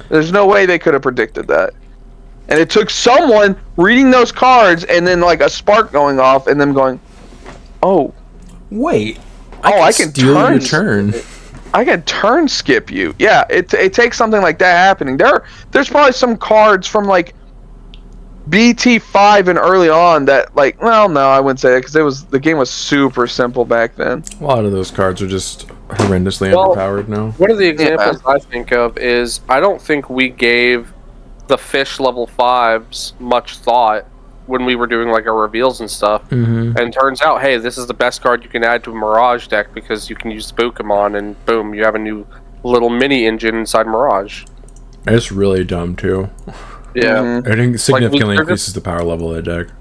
There's no way they could have predicted that. And it took someone reading those cards and then like a spark going off and them going, "Oh, wait, I can steal your turn. I can turn skip you." Yeah, it takes something like that happening. There's probably some cards from like BT5 and early on that, like, well, no, I wouldn't say that because the game was super simple back then. A lot of those cards are just horrendously underpowered now. One of the examples I think of is I don't think we gave the fish level 5s much thought when we were doing like our reveals and stuff. Mm-hmm. And turns out, hey, this is the best card you can add to a Mirage deck because you can use the Pokemon, and boom, you have a new little mini engine inside Mirage. It's really dumb too. Yeah. Mm-hmm. I think significantly Like, increases the power level of the deck.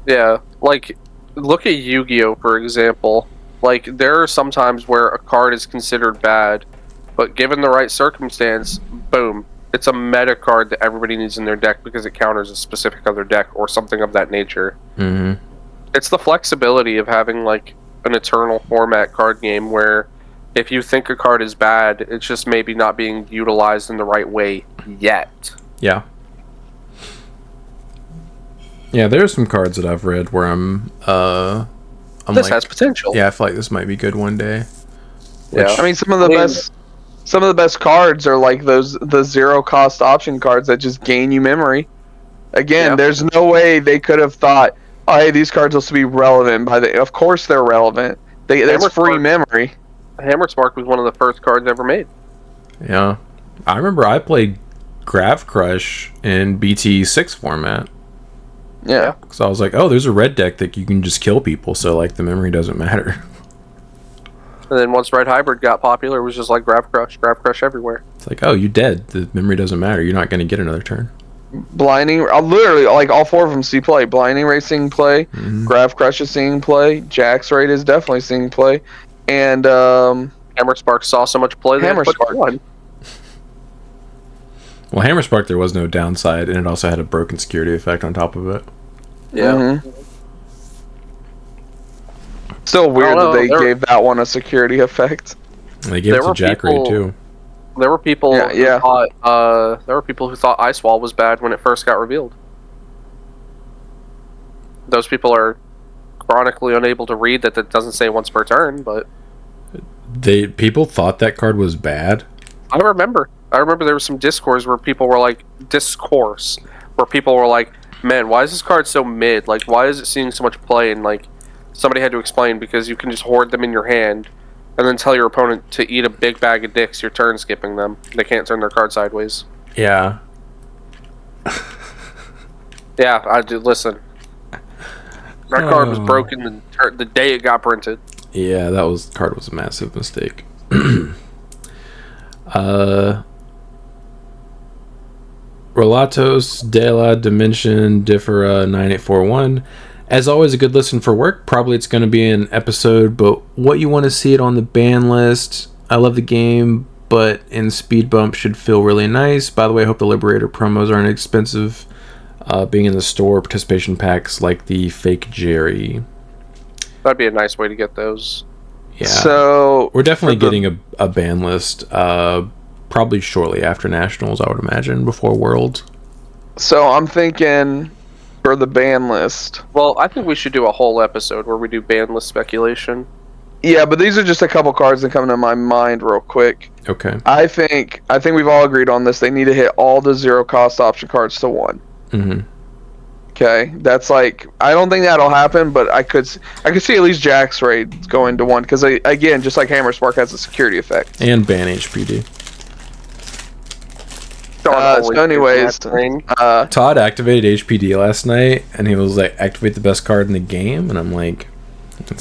Yeah, like, look at Yu-Gi-Oh, for example. Like, there are some times where a card is considered bad, but given the right circumstance, boom, it's a meta card that everybody needs in their deck because it counters a specific other deck or something of that nature. Mm-hmm. It's the flexibility of having, like, an eternal format card game where if you think a card is bad, it's just maybe not being utilized in the right way yet. Yeah. Yeah, there's some cards that I've read where I'm This like, has potential. yeah, I feel like this might be good one day. Yeah. I mean, some of the best cards are like the zero cost option cards that just gain you memory. Again, Yeah. there's no way they could have thought, oh, hey, these cards will still be relevant. Of course they're relevant. That's free memory. Hammer Spark was one of the first cards ever made. Yeah. I remember I played Grav Crush in BT6 format. Yeah. So I was like, oh, there's a red deck that you can just kill people, so like the memory doesn't matter. And then once Red Hybrid got popular, it was just like Grav Crush everywhere. It's like, oh, you dead. The memory doesn't matter. You're not going to get another turn. Blinding, literally, like all four of them see play. Blinding Ray seeing play, Grav Crush is seeing play, Jax Raid is definitely seeing play, and Hammer Spark saw so much play. Hammer Spark. Well, Hammer Spark, there was no downside, and it also had a broken security effect on top of it. Yeah. Mm-hmm. Still weird that they gave that one a security effect. And they gave it to Jack Raid too. There were people Yeah. who thought Ice Wall was bad when it first got revealed. Those people are chronically unable to read that doesn't say once per turn, but People thought that card was bad. I remember there was some discourse where people were like, man, why is this card so mid? Like, why is it seeing so much play? And like, somebody had to explain because you can just hoard them in your hand and then tell your opponent to eat a big bag of dicks, you're turn skipping them. They can't turn their card sideways. Yeah. Yeah, I do. Listen, that card was broken the day it got printed. Yeah, card was a massive mistake. Relatos de la Dimension Differa 9841. As always, a good listen for work. Probably it's going to be an episode, but what you want to see it on the ban list. I love the game, but in speed bump should feel really nice. By the way, I hope the Liberator promos aren't expensive. Being in the store, participation packs like the fake Jerry. That'd be a nice way to get those. Yeah. So we're definitely getting a ban list. Probably shortly after Nationals, I would imagine, before Worlds. So I'm thinking for the ban list. Well, I think we should do a whole episode where we do ban list speculation. Yeah, but these are just a couple cards that come to my mind real quick. Okay. I think we've all agreed on this. They need to hit all the zero cost option cards to 1. Mm-hmm. Okay, that's like, I don't think that'll happen, but I could see at least Jax Raid going to 1 because again, just like Hammer Spark has a security effect. And ban HPD. So anyways, Todd activated HPD last night, and he was like, "Activate the best card in the game," and I'm like,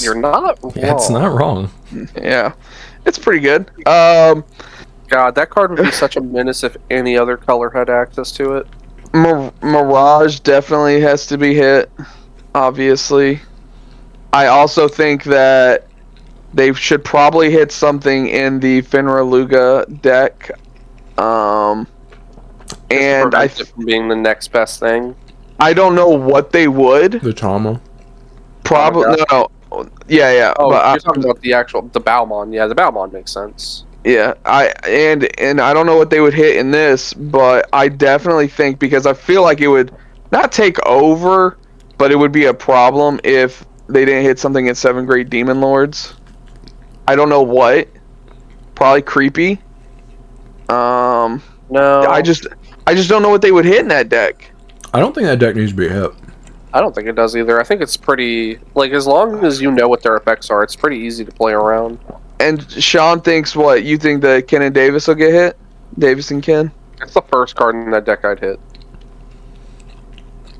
"You're not wrong." Yeah, it's not wrong. Yeah, it's pretty good. God, that card would be such a menace if any other color had access to it. Mirage definitely has to be hit, obviously. I also think that they should probably hit something in the Finra Luga deck. And I from being the next best thing. I don't know what they would. The trauma. Probably no. Yeah. Oh, but you're talking about the Balmon. Yeah, the Balmon makes sense. Yeah, and I don't know what they would hit in this, but I definitely think, because I feel like it would not take over, but it would be a problem if they didn't hit something in 7th grade Demon Lords. I don't know what. Probably creepy. No. I just don't know what they would hit in that deck. I don't think that deck needs to be hit. I don't think it does either. I think it's pretty, like, as long as you know what their effects are, it's pretty easy to play around. And Sean thinks what? You think that Ken and Davis will get hit? Davis and Ken? It's the first card in that deck I'd hit.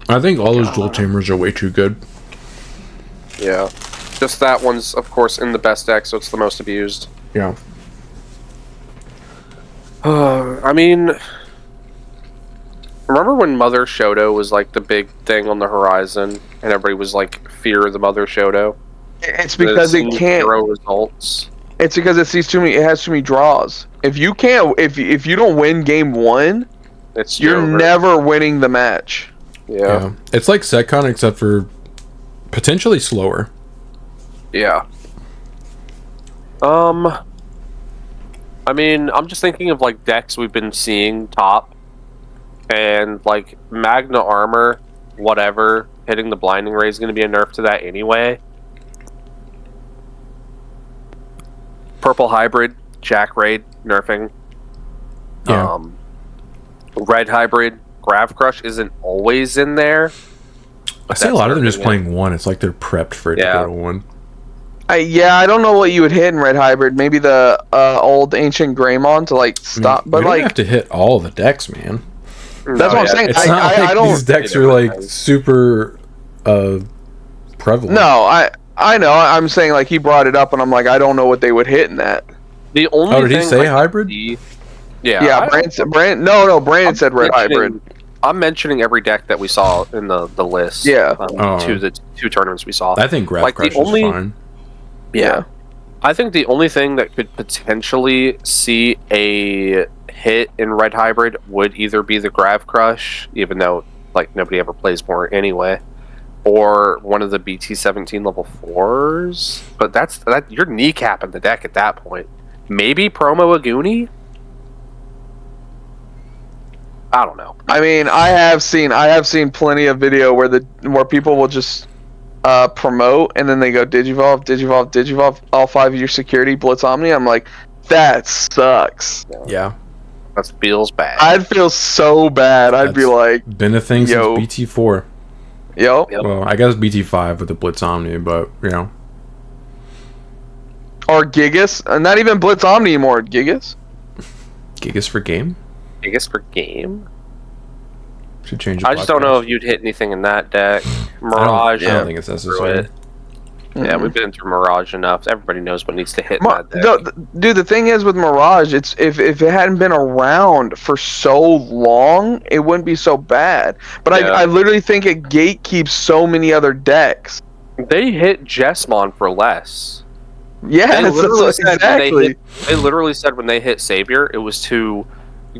I think all those dual tamers are way too good. Yeah. Just that one's, of course, in the best deck, so it's the most abused. Yeah. I mean, remember when Mother Shoto was like the big thing on the horizon, and everybody was like, fear the Mother Shoto? It's because it can't. Zero results. It's because it sees too many. It has too many draws. If you can't, if you don't win game one, you're over. never winning the match. Yeah. It's like Setcon, except for potentially slower. Yeah. I mean, I'm just thinking of like decks we've been seeing top, and like Magna Armor, whatever, hitting the Blinding Ray is going to be a nerf to that anyway. Purple Hybrid, Jack Raid, nerfing. Yeah. Red Hybrid, Grav Crush isn't always in there. I see a lot of them just playing one. It's like they're prepped for it to go to one. I don't know what you would hit in Red Hybrid. Maybe the old Ancient Greymon to like stop, but you like don't have to hit all the decks, man. That's what I'm saying. It's not like I don't. These decks are like super prevalent. No, I know. I'm saying like he brought it up, and I'm like I don't know what they would hit in that. The only did he say hybrid? Yeah, Brandon said Red Hybrid. I'm mentioning every deck that we saw in the list. Yeah. The two tournaments we saw. I think Grav Crush is fine. Yeah. I think the only thing that could potentially see a hit in Red Hybrid would either be the Grav Crush, even though like nobody ever plays more anyway, or one of the BT17 level 4s. But that's you're kneecapping the deck at that point. Maybe Promo Aguni? I don't know. I mean, I have seen plenty of video where people will just promote and then they go Digivolve, all 5 of your security, Blitz Omni. I'm like, that sucks. Yeah. That feels bad. I'd feel so bad. I'd be like, been a thing since BT4. Yo. Well, I guess BT5 with the Blitz Omni, but you know. Or Gigas, not even Blitz Omni anymore. Gigas. Gigas for game. Gigas for game. Should change. I just don't know if you'd hit anything in that deck. Mirage. I don't think it's necessary. Yeah, we've been through Mirage enough. Everybody knows what needs to hit in that deck. Dude, the thing is with Mirage, it's if it hadn't been around for so long, it wouldn't be so bad. But I literally think it gatekeeps so many other decks. They hit Jessmon for less. Yeah, exactly. They literally said when they hit Savior, it was to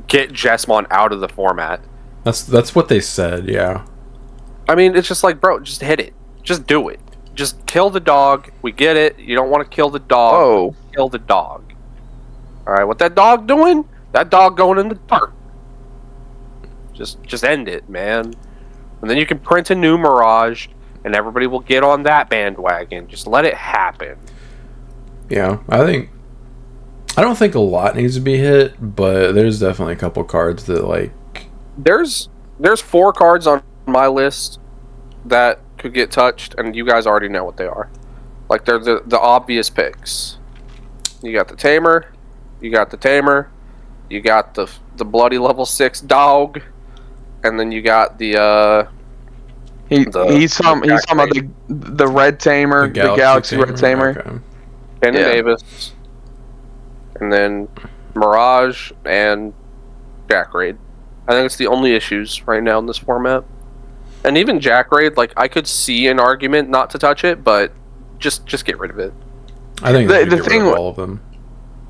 get Jessmon out of the format. That's what they said, yeah. I mean, it's just like, bro, just hit it. Just do it. Just kill the dog. We get it. You don't want to kill the dog. Oh. Kill the dog. Alright, what that dog doing? That dog going in the dirt. Just end it, man. And then you can print a new Mirage, and everybody will get on that bandwagon. Just let it happen. Yeah, I don't think a lot needs to be hit, but there's definitely a couple cards that like... There's 4 cards on my list that could get touched, and you guys already know what they are. Like, they're the obvious picks. You got the Tamer, you got the bloody level 6 dog, and then you got the he's talking about the Red Tamer, the Galaxy Red Tamer. Okay. Ken Davis, and then Mirage and Jack Raid. I think it's the only issues right now in this format. And even Jack Raid, like, I could see an argument not to touch it, but just get rid of it. I think the thing with all of them.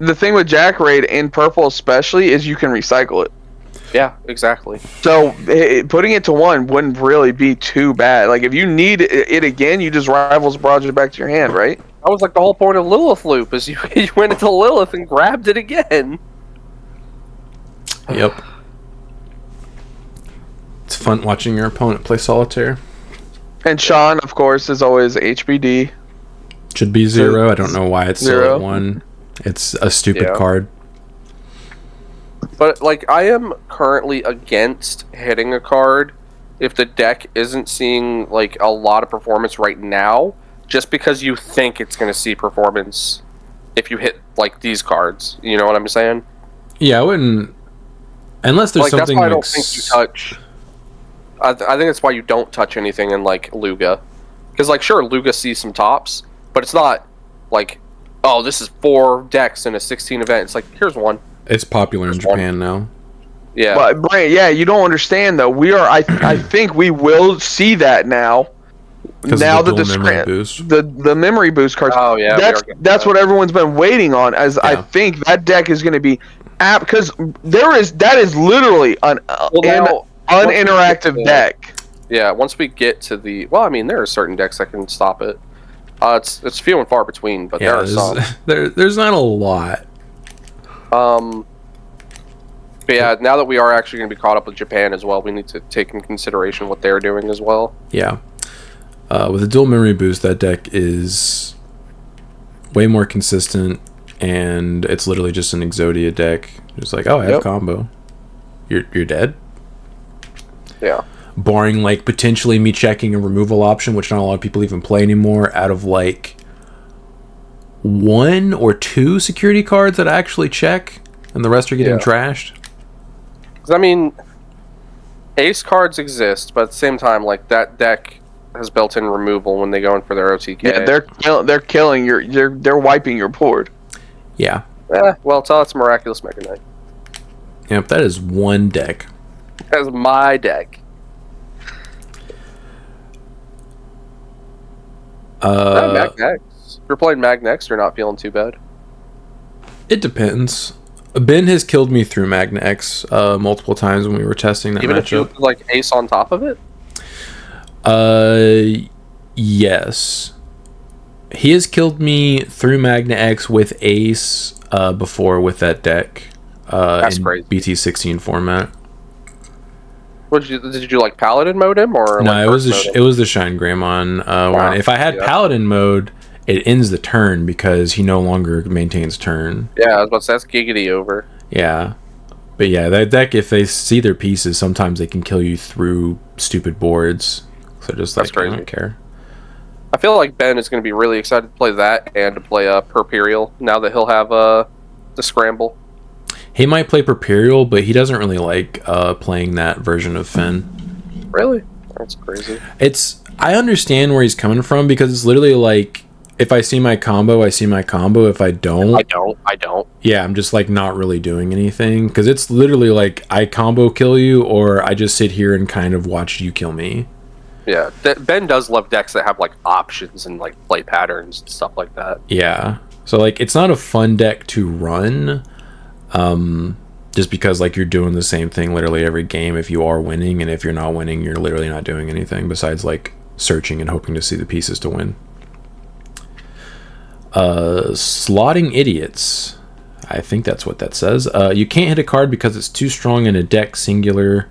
The thing with Jack Raid in purple especially is you can recycle it. Yeah, exactly. So putting it to 1 wouldn't really be too bad. Like, if you need it again, you just Rivals Barrage it back to your hand, right? That was like the whole point of Lilith Loop, is you went into Lilith and grabbed it again. Yep. It's fun watching your opponent play Solitaire. And Sean, of course, is always HBD. Should be 0. I don't know why it's 0 at 1. It's a stupid card. But, like, I am currently against hitting a card if the deck isn't seeing, like, a lot of performance right now, just because you think it's going to see performance if you hit, like, these cards. You know what I'm saying? Yeah, I wouldn't... Unless there's something that's why I don't think you touch... I think that's why you don't touch anything in like Luga, because like sure Luga sees some tops, but it's not like, oh, this is 4 decks in a 16 event. It's like here's one. It's popular in Japan now. Yeah, but Brant, you don't understand though. We are. I think we will see that now. Now that the memory boost cards. Oh yeah, that's what everyone's been waiting on. As I think that deck is going to be because that is literally an uninteractive deck. Yeah, once we get to the there are certain decks that can stop it. It's few and far between, but there are some. There's not a lot. But yeah, now that we are actually going to be caught up with Japan as well, we need to take in consideration what they're doing as well. Yeah. With a dual memory boost, that deck is way more consistent, and it's literally just an Exodia deck. Just like, oh, I have combo. You're dead? Yeah. Barring, like, potentially me checking a removal option, which not a lot of people even play anymore, out of, like, 1 or 2 security cards that I actually check, and the rest are getting trashed. I mean, ace cards exist, but at the same time, like, that deck has built-in removal when they go in for their OTK. Yeah, they're killing they're wiping your board. Yeah. Well, it's Miraculous Mega Knight. Yep, that is one deck. That's my deck. Magnex. If you're playing Magnex, you're not feeling too bad. It depends. Ben has killed me through Magnex multiple times when we were testing that matchup. Even if you like ace on top of it? Yes. He has killed me through Magna X with Ace before with that deck. That's in crazy. BT16 format. Did you like Paladin mode him or no? It was the Shine Greymon one. If I had Paladin mode, it ends the turn because he no longer maintains turn. Yeah, I was about to say that's giggity over. Yeah. But yeah, that deck, if they see their pieces, sometimes they can kill you through stupid boards. So just like, I don't care. I feel like Ben is going to be really excited to play that and to play Perperial now that he'll have the Scramble. He might play Perperial, but he doesn't really like playing that version of Finn. Really? That's crazy. I understand where he's coming from because it's literally like, if I see my combo, I see my combo. If I don't... I don't. Yeah, I'm just like not really doing anything. Because it's literally like, I combo kill you, or I just sit here and kind of watch you kill me. Yeah, Ben does love decks that have like options and like play patterns and stuff like that. Yeah, so like it's not a fun deck to run, just because like you're doing the same thing literally every game if you are winning, and if you're not winning, you're literally not doing anything besides like searching and hoping to see the pieces to win. Slotting Idiots, I think that's what that says. You can't hit a card because it's too strong in a deck singular.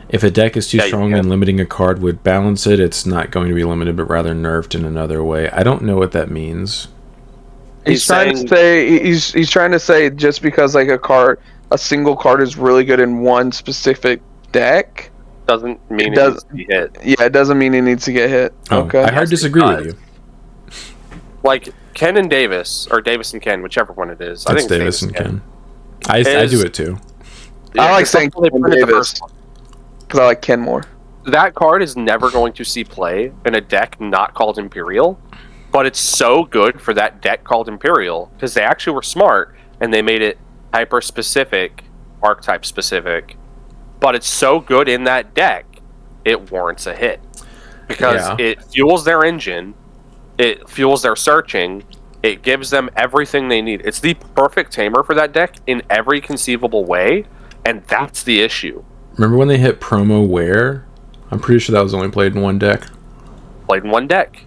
If a deck is too strong and limiting a card would balance it, it's not going to be limited, but rather nerfed in another way. I don't know what that means. He's trying to say just because like a single card is really good in one specific deck doesn't mean it needs to be hit. Yeah, it doesn't mean it needs to get hit. Oh, okay. I hard disagree with you. Like Ken and Davis, or Davis and Ken, whichever one it is. I think it's Davis and Ken. I do it too. Yeah, I like saying Davis. Because I like Ken more. That card is never going to see play in a deck not called Imperial, but it's so good for that deck called Imperial because they actually were smart and they made it hyper-specific, archetype-specific, but it's so good in that deck, it warrants a hit. Because it fuels their engine, it fuels their searching, it gives them everything they need. It's the perfect tamer for that deck in every conceivable way, and that's the issue. Remember when they hit promo Where? I'm pretty sure that was only played in one deck. Played in one deck.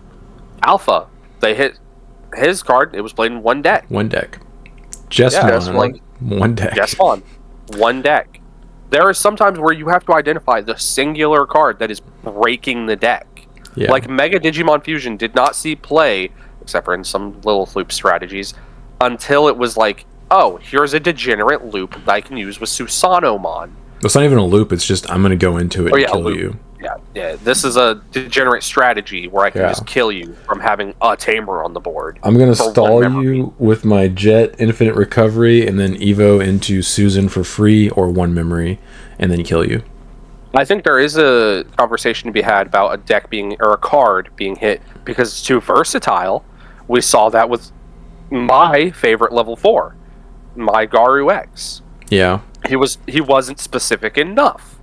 Alpha. They hit his card. It was played in one deck. One deck. One deck. Jesmon. One deck. There are sometimes where you have to identify the singular card that is breaking the deck. Yeah. Like Mega Digimon Fusion did not see play, except for in some little loop strategies, until it was like, oh, here's a degenerate loop that I can use with Susanomon. It's not even a loop, it's just I'm going to go into it and kill you. Yeah. This is a degenerate strategy where I can just kill you from having a tamer on the board. I'm going to stall you with my Jet Infinite Recovery and then Evo into Susan for free or one memory and then kill you. I think there is a conversation to be had about a deck being, or a card being hit because it's too versatile. We saw that with my favorite level 4, my Garu X. Yeah. He wasn't specific enough.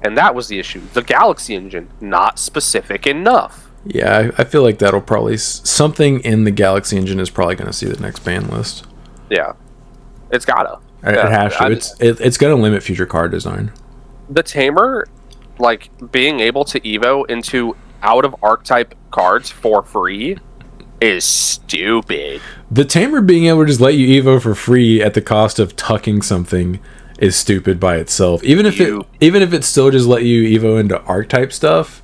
And that was the issue. The Galaxy Engine, not specific enough. Yeah, I feel like that'll probably... Something in the Galaxy Engine is probably going to see the next ban list. Yeah. It's gotta. It has to. It's going to limit future card design. The Tamer, like, being able to evo into out-of-archetype cards for free is stupid. The Tamer being able to just let you evo for free at the cost of tucking something is stupid by itself. Even if it still just let you evo into archetype stuff,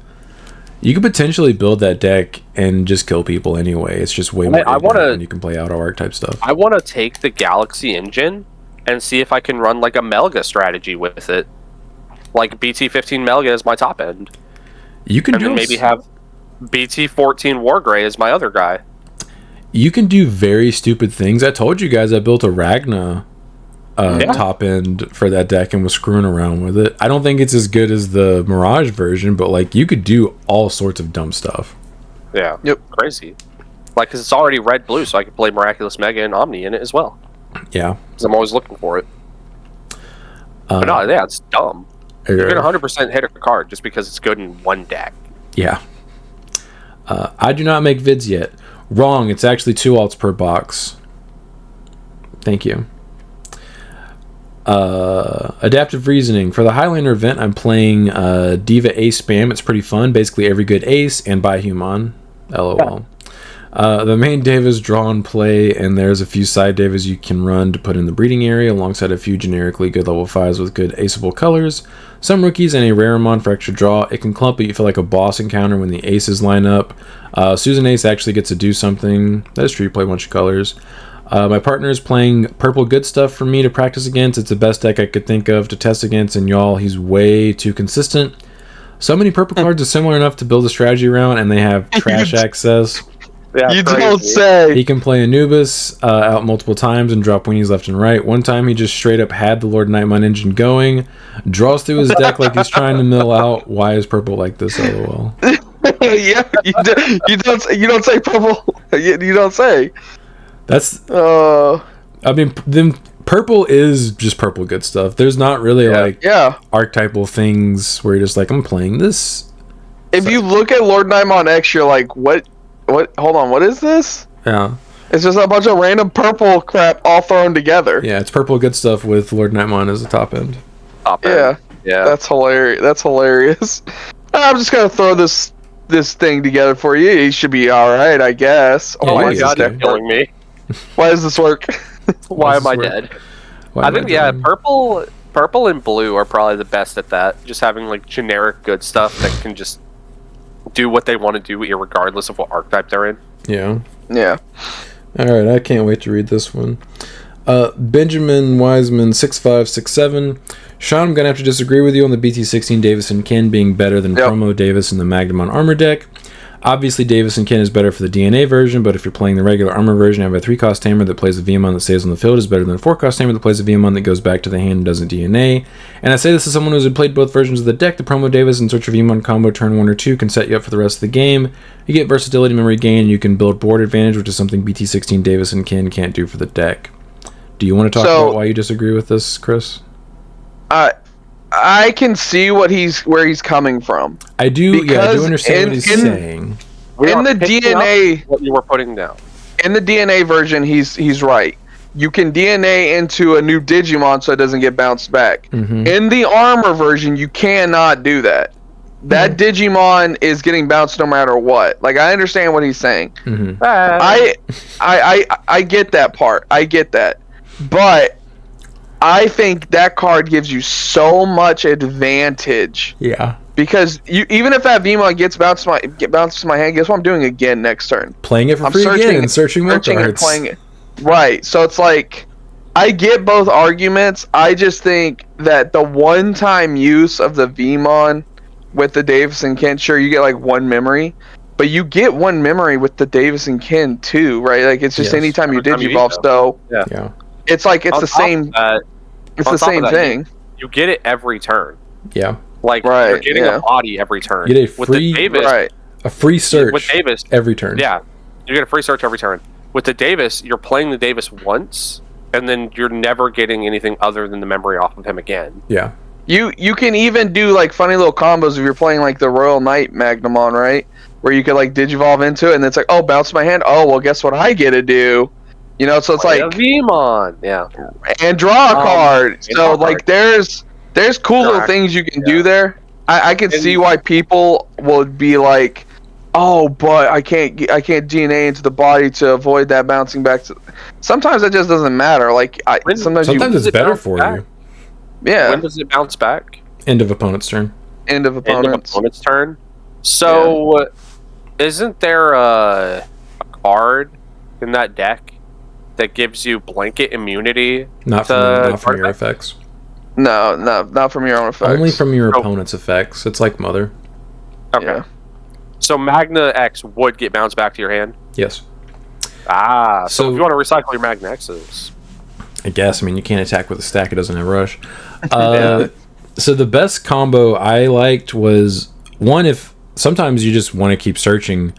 you could potentially build that deck and just kill people anyway. It's just way more when you can play out archetype stuff. I want to take the Galaxy Engine and see if I can run like a Melga strategy with it. Like BT15 Melga is my top end. You can then maybe have BT14 Wargrey as my other guy. You can do very stupid things. I told you guys I built a Ragna top end for that deck and was screwing around with it. I don't think it's as good as the Mirage version, but like you could do all sorts of dumb stuff. Yeah. Yep. Crazy. Like, cause it's already red-blue, so I could play Miraculous Mega and Omni in it as well. Yeah. Because I'm always looking for it. But no, yeah, it's dumb. You're gonna 100% hit a card just because it's good in one deck. Yeah. I do not make vids yet. Wrong. It's actually 2 alts per box. Thank you. Adaptive reasoning. For the Highlander event, I'm playing Diva Ace Spam. It's pretty fun. Basically every good ace and Bihumon. LOL. The main Divas draw and play, and there's a few side Divas you can run to put in the breeding area, alongside a few generically good level 5s with good aceable colors, some rookies, and a Raramon for extra draw. It can clump, but you feel like a boss encounter when the aces line up. Susan Ace actually gets to do something. That's true, you play a bunch of colors. My partner is playing Purple Good Stuff for me to practice against. It's the best deck I could think of to test against, and y'all, he's way too consistent. So many purple cards are similar enough to build a strategy around, and they have trash access. Yeah, you don't say. He can play Anubis out multiple times and drop weenies left and right. One time he just straight up had the Lord Nightmon engine going, draws through his deck like he's trying to mill out. Why is purple like this? LOL. Yeah, you don't say purple. You don't say. That's. I mean, then purple is just purple good stuff. There's not really archetypal things where you're just like, I'm playing this. If you look at Lord Nightmon X, you're like, what? Hold on, what is this? Yeah. It's just a bunch of random purple crap all thrown together. Yeah, it's purple good stuff with Lord Nightmon as the top end. Yeah. That's hilarious. I'm just gonna throw this thing together for you. You should be all right, I guess. Oh my god, you're killing me. Why does this work? Why am I dead? I think purple and blue are probably the best at that. Just having like generic good stuff that can just do what they want to do irregardless of what archetype they're in. Yeah. Alright, I can't wait to read this one. Benjamin Wiseman 6567. Sean, I'm gonna have to disagree with you on the BT16 Davis and Ken being better than promo Davis in the Magnamon armor deck. Obviously, Davis and Ken is better for the DNA version, but if you're playing the regular armor version, have a 3-cost tamer that plays a VMon that stays on the field is better than a 4-cost tamer that plays a VMon that goes back to the hand and doesn't DNA. And I say this as someone who's played both versions of the deck. The promo Davis and Search of VMon combo turn 1 or 2 can set you up for the rest of the game. You get versatility, memory gain, and you can build board advantage, which is something BT16 Davis and Ken can't do for the deck. Do you want to talk about why you disagree with this, Chris? I can see where he's coming from. I do understand what he's saying. In the DNA, what you were putting down. In the DNA version, he's right. You can DNA into a new Digimon so it doesn't get bounced back. Mm-hmm. In the armor version, you cannot do that. That Digimon is getting bounced no matter what. Like, I understand what he's saying. Mm-hmm. I get that part. I get that. But I think that card gives you so much advantage. Yeah. Because even if that VMon gets bounced to my hand, guess what I'm doing again next turn? Playing it for free again and searching more cards. And playing it. Right. So it's like, I get both arguments. I just think that the one-time use of the VMon with the Davis and Ken, sure, you get like 1 memory, but you get 1 memory with the Davis and Ken too, right? Like, it's just anytime you Digivolve, so yeah. It's like it's the same. It's the same thing. You get it every turn. Yeah. Like, you're getting a body every turn. You get a free search with Davis every turn. Yeah, you get a free search every turn. With the Davis, you're playing the Davis once, and then you're never getting anything other than the memory off of him again. Yeah. You can even do like funny little combos if you're playing like the Royal Knight Magnamon, right? Where you could like Digivolve into it, and it's like, oh, bounce my hand. Oh, well, guess what I get to do? You know, so it's like Digimon, and draw a card. So like, there's cool little things you can do there. I can see why people would be like, oh, but I can't DNA into the body to avoid that bouncing back. Sometimes that just doesn't matter. Like sometimes it's better for you. Yeah. When does it bounce back? End of opponent's turn. End of opponent's turn. So, isn't there a card in that deck that gives you blanket immunity? Not from your effects. No, not from your own effects. Only from your opponent's effects. It's like Mother. Okay. Yeah. So Magna X would get bounced back to your hand? Yes. So if you want to recycle your Magna X's. I guess. I mean, you can't attack with a stack. It doesn't have rush. So the best combo I liked was one, if sometimes you just want to keep searching,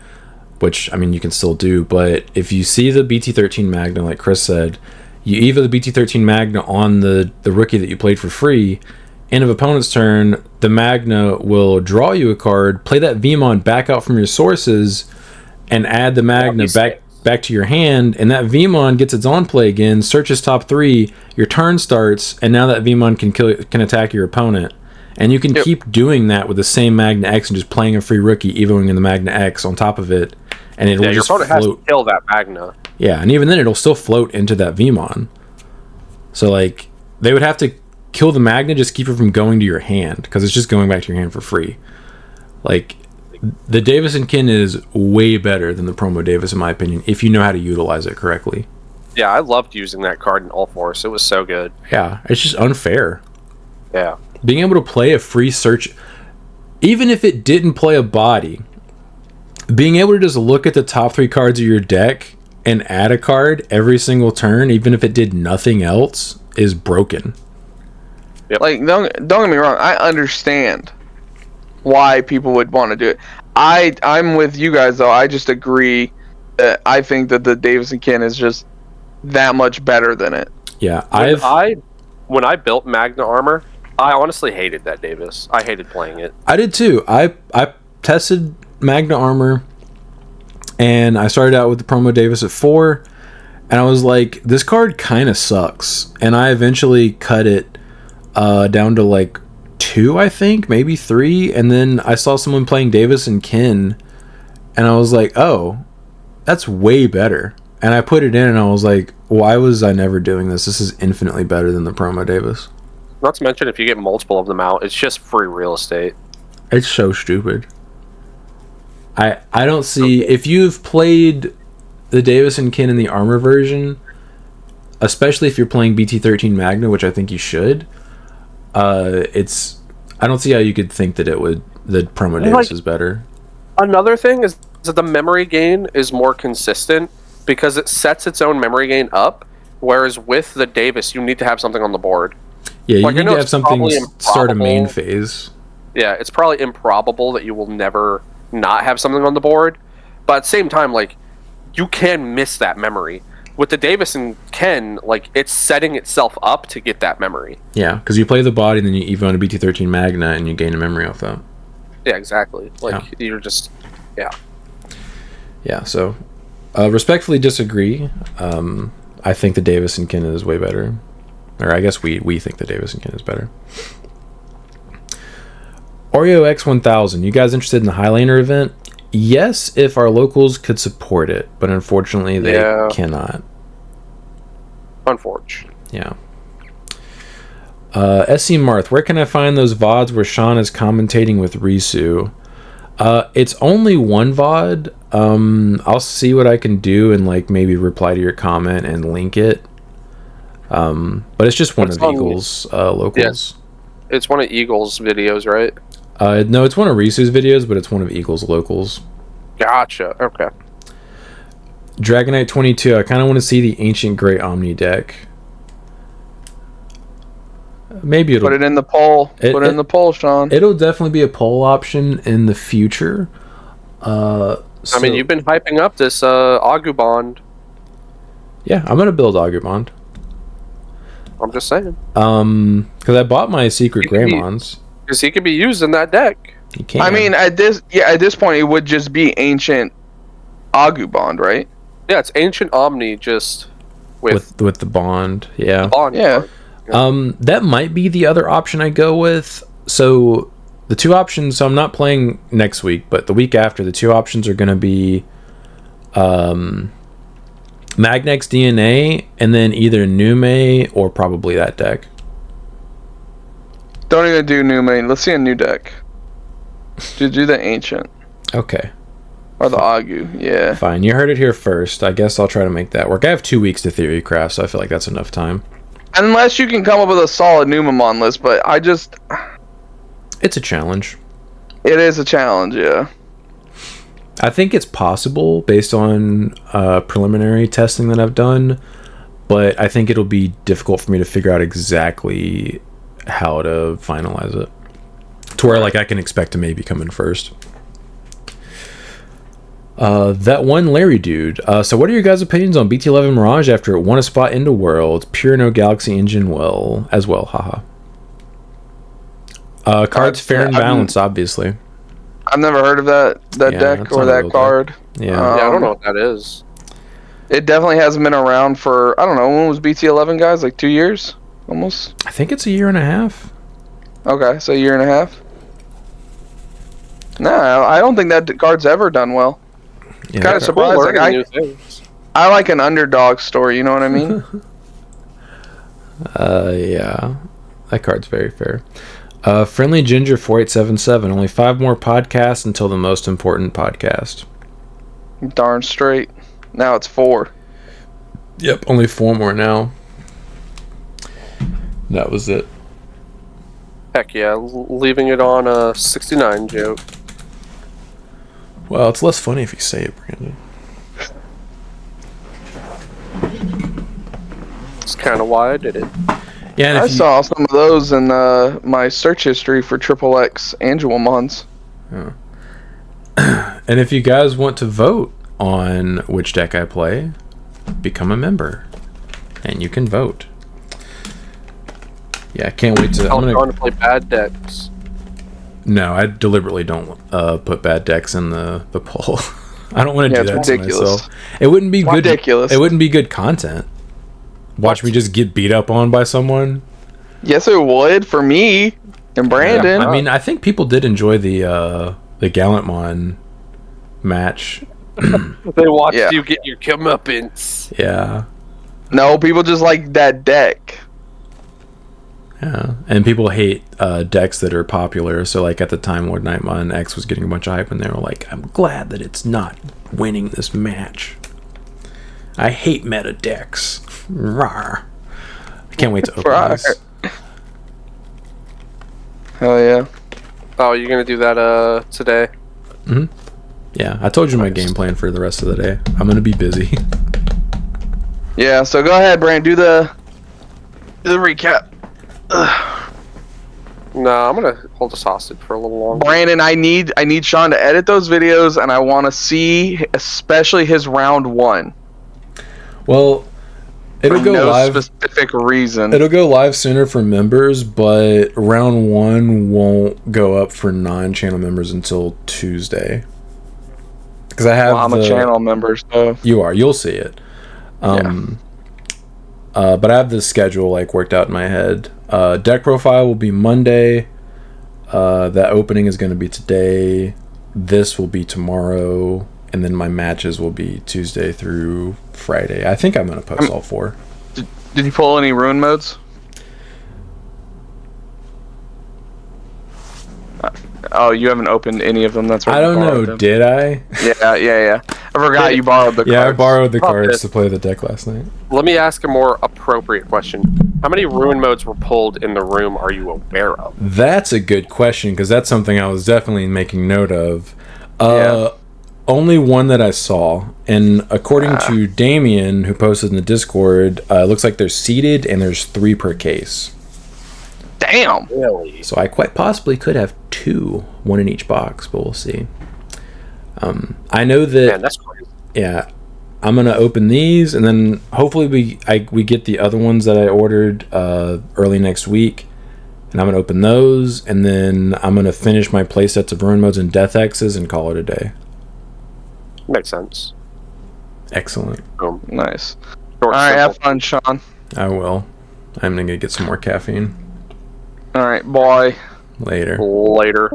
which, I mean, you can still do, but if you see the BT13 Magna, like Chris said, you EVA the BT13 Magna on the rookie that you played for free. End of opponent's turn, the Magna will draw you a card, play that Vmon back out from your sources, and add the Magna back to your hand, and that Vmon gets its on play again, searches top 3, your turn starts, and now that Vmon can attack your opponent. And you can keep doing that with the same Magna X and just playing a free rookie, evoing in the Magna X on top of it, and it will just float. Your opponent has to kill that Magna. Yeah, and even then it'll still float into that Vmon. So like, they would have to kill the Magna, just keep it from going to your hand, because it's just going back to your hand for free. Like, the Davis and Kin is way better than the Promo Davis, in my opinion, if you know how to utilize it correctly. Yeah, I loved using that card in All Force. It was so good. Yeah, it's just unfair. Yeah. Being able to play a free search, even if it didn't play a body, being able to just look at the top 3 cards of your deck and add a card every single turn, even if it did nothing else, is broken. Yep. Like, don't get me wrong, I understand why people would want to do it. I'm with you guys, though. I just agree that I think that the Davis and Kin is just that much better than it. Yeah, when I built Magna Armor, I honestly hated that Davis. I hated playing it. I did too. I tested Magna Armor, and I started out with the Promo Davis at 4, and I was like, this card kind of sucks. And I eventually cut it down to like 2, I think, maybe 3, and then I saw someone playing Davis and Kin, and I was like, oh, that's way better. And I put it in, and I was like, why was I never doing this? This is infinitely better than the Promo Davis. Not to mention, if you get multiple of them out, it's just free real estate. It's so stupid. I don't see, if you've played the Davis and Kin in the armor version, especially if you're playing BT13 Magna, which I think you should, I don't see how you could think that the Promo Davis is better. Another thing is that the memory gain is more consistent because it sets its own memory gain up, whereas with the Davis, you need to have something on the board. Yeah, you need to have something start a main phase. Yeah, it's probably improbable that you will never not have something on the board, but at the same time, like, you can miss that memory. With the Davis and Ken, like, it's setting itself up to get that memory. Yeah, because you play the body, and then you evo on a BT13 Magna, and you gain a memory off that. Yeah, exactly. Like, you're just, Yeah, so, respectfully disagree. I think the Davis and Ken is way better. Or I guess we think the Davis and Ken is better. Oreo X1000, you guys interested in the Highlander event? Yes, if our locals could support it, but unfortunately they cannot. Unfortunate. Yeah. SC Marth, where can I find those VODs where Sean is commentating with Risu? It's only one VOD. I'll see what I can do and like maybe reply to your comment and link it. But it's just one of Eagle's locals. Yes. It's one of Eagle's videos, right? No, it's one of Risu's videos, but it's one of Eagle's locals. Gotcha. Okay. Dragonite 22. I kind of want to see the Ancient Grey Omni deck. Maybe it'll put it in the poll. Put it in the poll, Sean. It'll definitely be a poll option in the future. I mean, you've been hyping up this Agubond. Yeah, I'm gonna build Agumon. I'm just saying. Because I bought my secret Greymons. Because he could be used in that deck. He can. I mean, at this point, it would just be ancient Agubond, right? Yeah, it's ancient Omni, just with the bond. Yeah. The bond yeah. Card. That might be the other option I go with. So the two options. So I'm not playing next week, but the week after, the two options are gonna be, Magnex DNA, and then either Nume or probably that deck. Don't even do new main. Let's see a new deck. Do the ancient. Okay. Or the Agu, yeah. Fine. You heard it here first. I guess I'll try to make that work. I have 2 weeks to theory craft, so I feel like that's enough time. Unless you can come up with a solid Numamon list, but It's a challenge. It is a challenge, yeah. I think it's possible based on preliminary testing that I've done, but I think it'll be difficult for me to figure out exactly how to finalize it to where like I can expect to maybe come in first. That one Larry dude. So what are your guys' opinions on BT11 Mirage after it won a spot into Worlds? Pure no Galaxy engine as well, haha. Cards fair and balanced, obviously. I've never heard of that deck or that card. Yeah. Yeah, I don't know what that is. It definitely hasn't been around for, I don't know, when was BT11, guys? Like 2 years? Almost? I think it's a year and a half. Okay, so a year and a half? No, I don't think that card's ever done well. Yeah, Kind of surprised. Like, new things. I like an underdog story, you know what I mean? Yeah. That card's very fair. Friendly Ginger 4877. Only 5 more podcasts until the most important podcast. Darn straight. Now it's 4. Yep, only 4 more now. That was it. Heck yeah, leaving it on a 69 joke. Well, it's less funny if you say it, Brandon. That's kind of why I did it. Yeah, and I saw some of those in my search history for XXX Angelmons. And if you guys want to vote on which deck I play, become a member, and you can vote. Yeah, I can't wait to. I'm going to play bad decks. No, I deliberately don't put bad decks in the poll. I don't want to do that ridiculous. to myself. It wouldn't be good. Ridiculous. It wouldn't be good content. Watch me just get beat up on by someone. Yes, it would for me and Brandon. I mean, I think people did enjoy the Gallantmon match. They watched you get your comeuppance. Yeah. No, people just like that deck. Yeah, and people hate decks that are popular. So, like at the time, Lord Nightmon X was getting a bunch of hype, and they were like, "I'm glad that it's not winning this match. I hate meta decks." Rawr. I can't wait to open this. Hell yeah! Oh, you're gonna do that today? Mm-hmm. Yeah, I told you my game plan for the rest of the day. I'm gonna be busy. Yeah, so go ahead, Brandon. Do the recap. Ugh. No, I'm gonna hold this hostage for a little longer. Brandon, I need Sean to edit those videos, and I want to see especially his round 1. Well, it'll go no live. Specific reason. It'll go live sooner for members, but round 1 won't go up for non-channel members until Tuesday. Because I have. Well, I'm a channel member, so you are. You'll see it. But I have the schedule worked out in my head. Deck profile will be Monday. That opening is going to be today. This will be tomorrow, and then my matches will be Tuesday through Friday. I think I'm going to post all 4. Did you pull any rune modes? Oh, you haven't opened any of them. That's right. I don't know. Them. Did I? Yeah. I forgot you borrowed the cards. Yeah, I borrowed the cards to play the deck last night. Let me ask a more appropriate question. How many rune modes were pulled in the room are you aware of? That's a good question, because that's something I was definitely making note of. Only one that I saw, and according to Damien, who posted in the Discord, it looks like they're seated and there's 3 per case. Damn. Really? So I quite possibly could have 2, 1 in each box, but we'll see. I know that. Man, that's crazy. Yeah, I'm gonna open these, and then hopefully we get the other ones that I ordered early next week, and I'm gonna open those, and then I'm gonna finish my playsets of Ruin Modes and Death X's and call it a day. Makes sense. Excellent. Boom. Nice. Short, All right, simple. have fun, Sean. I will. I'm gonna get some more caffeine All right, bye. later. Later.